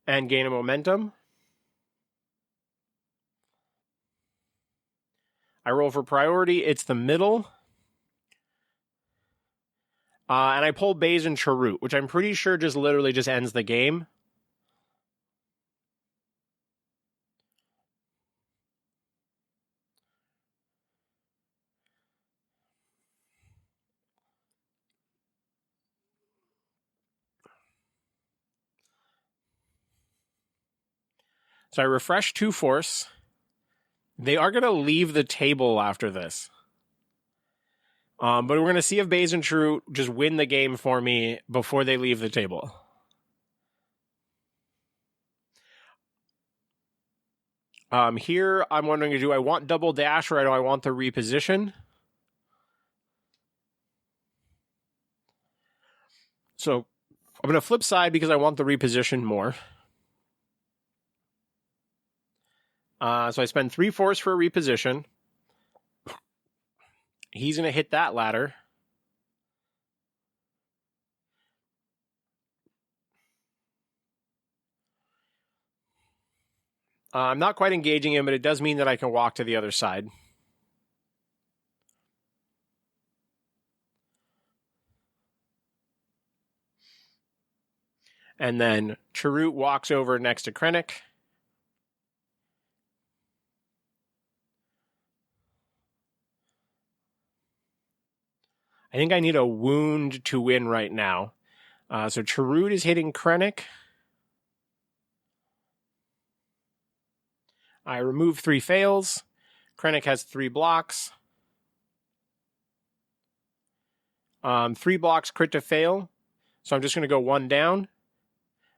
and gain a momentum. I roll for priority. It's the middle. And I pull Bane and Chirrut, which I'm pretty sure just literally just ends the game. So I refresh 2 force. They are going to leave the table after this. But we're going to see if Bane and Chirrut just win the game for me before they leave the table. Here, I'm wondering, do I want double dash or do I want the reposition? So I'm going to flip side because I want the reposition more. So I spend 3 force for a reposition. He's going to hit that ladder. I'm not quite engaging him, but it does mean that I can walk to the other side. And then Chirrut walks over next to Krennic. I think I need a wound to win right now. So Chirrut is hitting Krennic. I remove 3 fails. Krennic has 3 blocks. 3 blocks crit to fail. So I'm just going to go 1 down.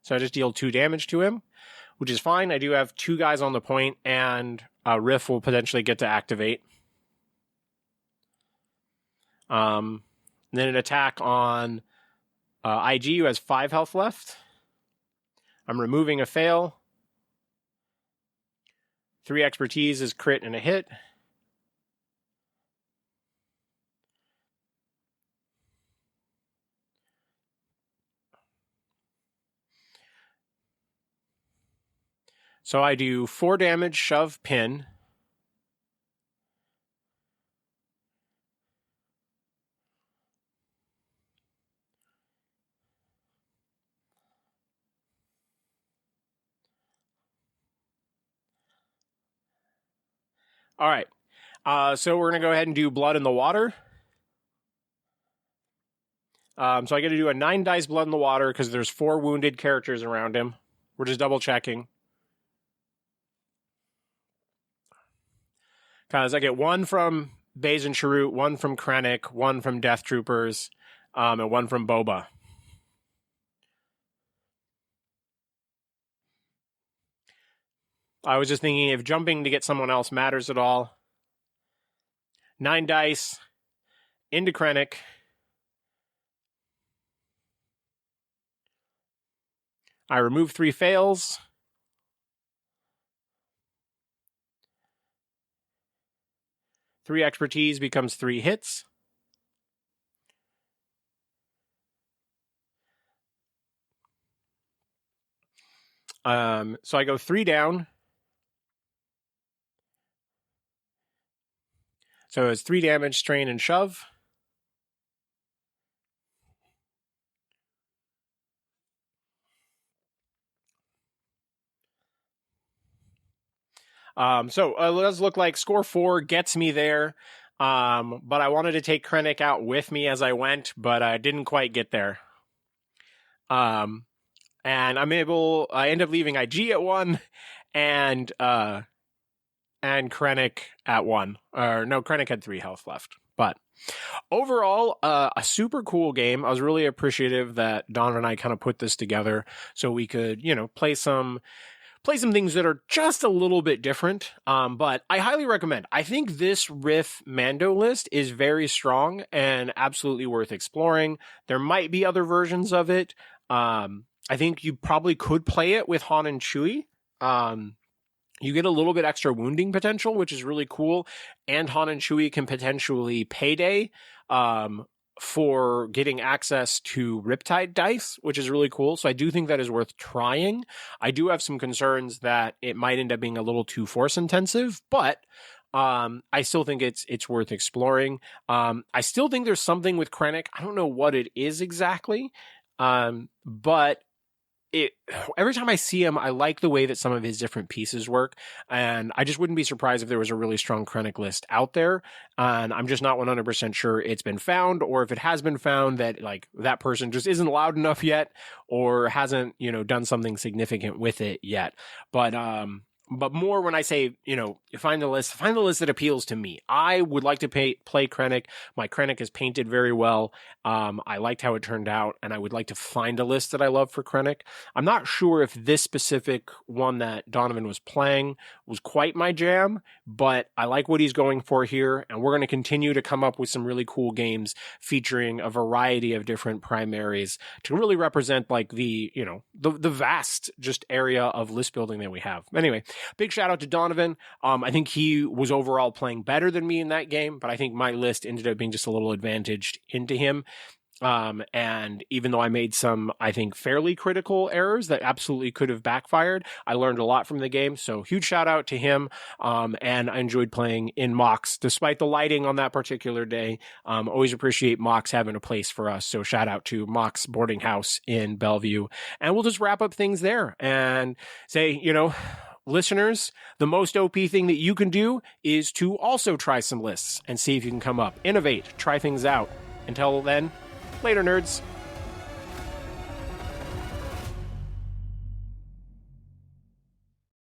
So I just deal 2 damage to him, which is fine. I do have 2 guys on the point, and Riff will potentially get to activate. Then an attack on IG, who has 5 health left. I'm removing a fail. 3 expertise is crit and a hit. So I do 4 damage, shove, pin. All right. So we're going to go ahead and do blood in the water. So I got to do a 9 dice blood in the water because there's 4 wounded characters around him. We're just double checking. Because I get 1 from Bane and Chirrut, 1 from Krennic, 1 from Death Troopers, and 1 from Boba. I was just thinking if jumping to get someone else matters at all. 9 dice into Krennic. I remove 3 fails. Three expertise becomes 3 hits. So I go 3 down. So it's 3 damage, strain, and shove. So it does look like score 4 gets me there. But I wanted to take Krennic out with me as I went, but I didn't quite get there. And I end up leaving IG at 1 and Krennic at 1. No, Krennic had 3 health left. But overall, a super cool game. I was really appreciative that Don and I kind of put this together so we could, play some things that are just a little bit different. But I highly recommend. I think this Riff Mando list is very strong and absolutely worth exploring. There might be other versions of it. I think you probably could play it with Han and Chewie. You get a little bit extra wounding potential, which is really cool. And Han and Chewie can potentially payday for getting access to Riptide dice, which is really cool. So I do think that is worth trying. I do have some concerns that it might end up being a little too force intensive, but I still think it's worth exploring. I still think there's something with Krennic. I don't know what it is exactly, but every time I see him, I like the way that some of his different pieces work, and I just wouldn't be surprised if there was a really strong Krennic list out there, and I'm just not 100% sure it's been found, or if it has been found that like that person just isn't loud enough yet, or hasn't, done something significant with it yet. But more when I say, find the list that appeals to me. I would like to play Krennic. My Krennic is painted very well. I liked how it turned out, and I would like to find a list that I love for Krennic. I'm not sure if this specific one that Donovan was playing was quite my jam, but I like what he's going for here, and we're going to continue to come up with some really cool games featuring a variety of different primaries to really represent like the vast just area of list building that we have. Anyway, big shout out to Donovan. I think he was overall playing better than me in that game, but I think my list ended up being just a little advantaged into him. And even though I made some, I think, fairly critical errors that absolutely could have backfired, I learned a lot from the game. So huge shout out to him. And I enjoyed playing in mocks despite the lighting on that particular day. Always appreciate mocks having a place for us. So shout out to Mox Boarding House in Bellevue. And we'll just wrap up things there and say, listeners, the most OP thing that you can do is to also try some lists and see if you can come up, innovate, try things out. Until then, later, nerds.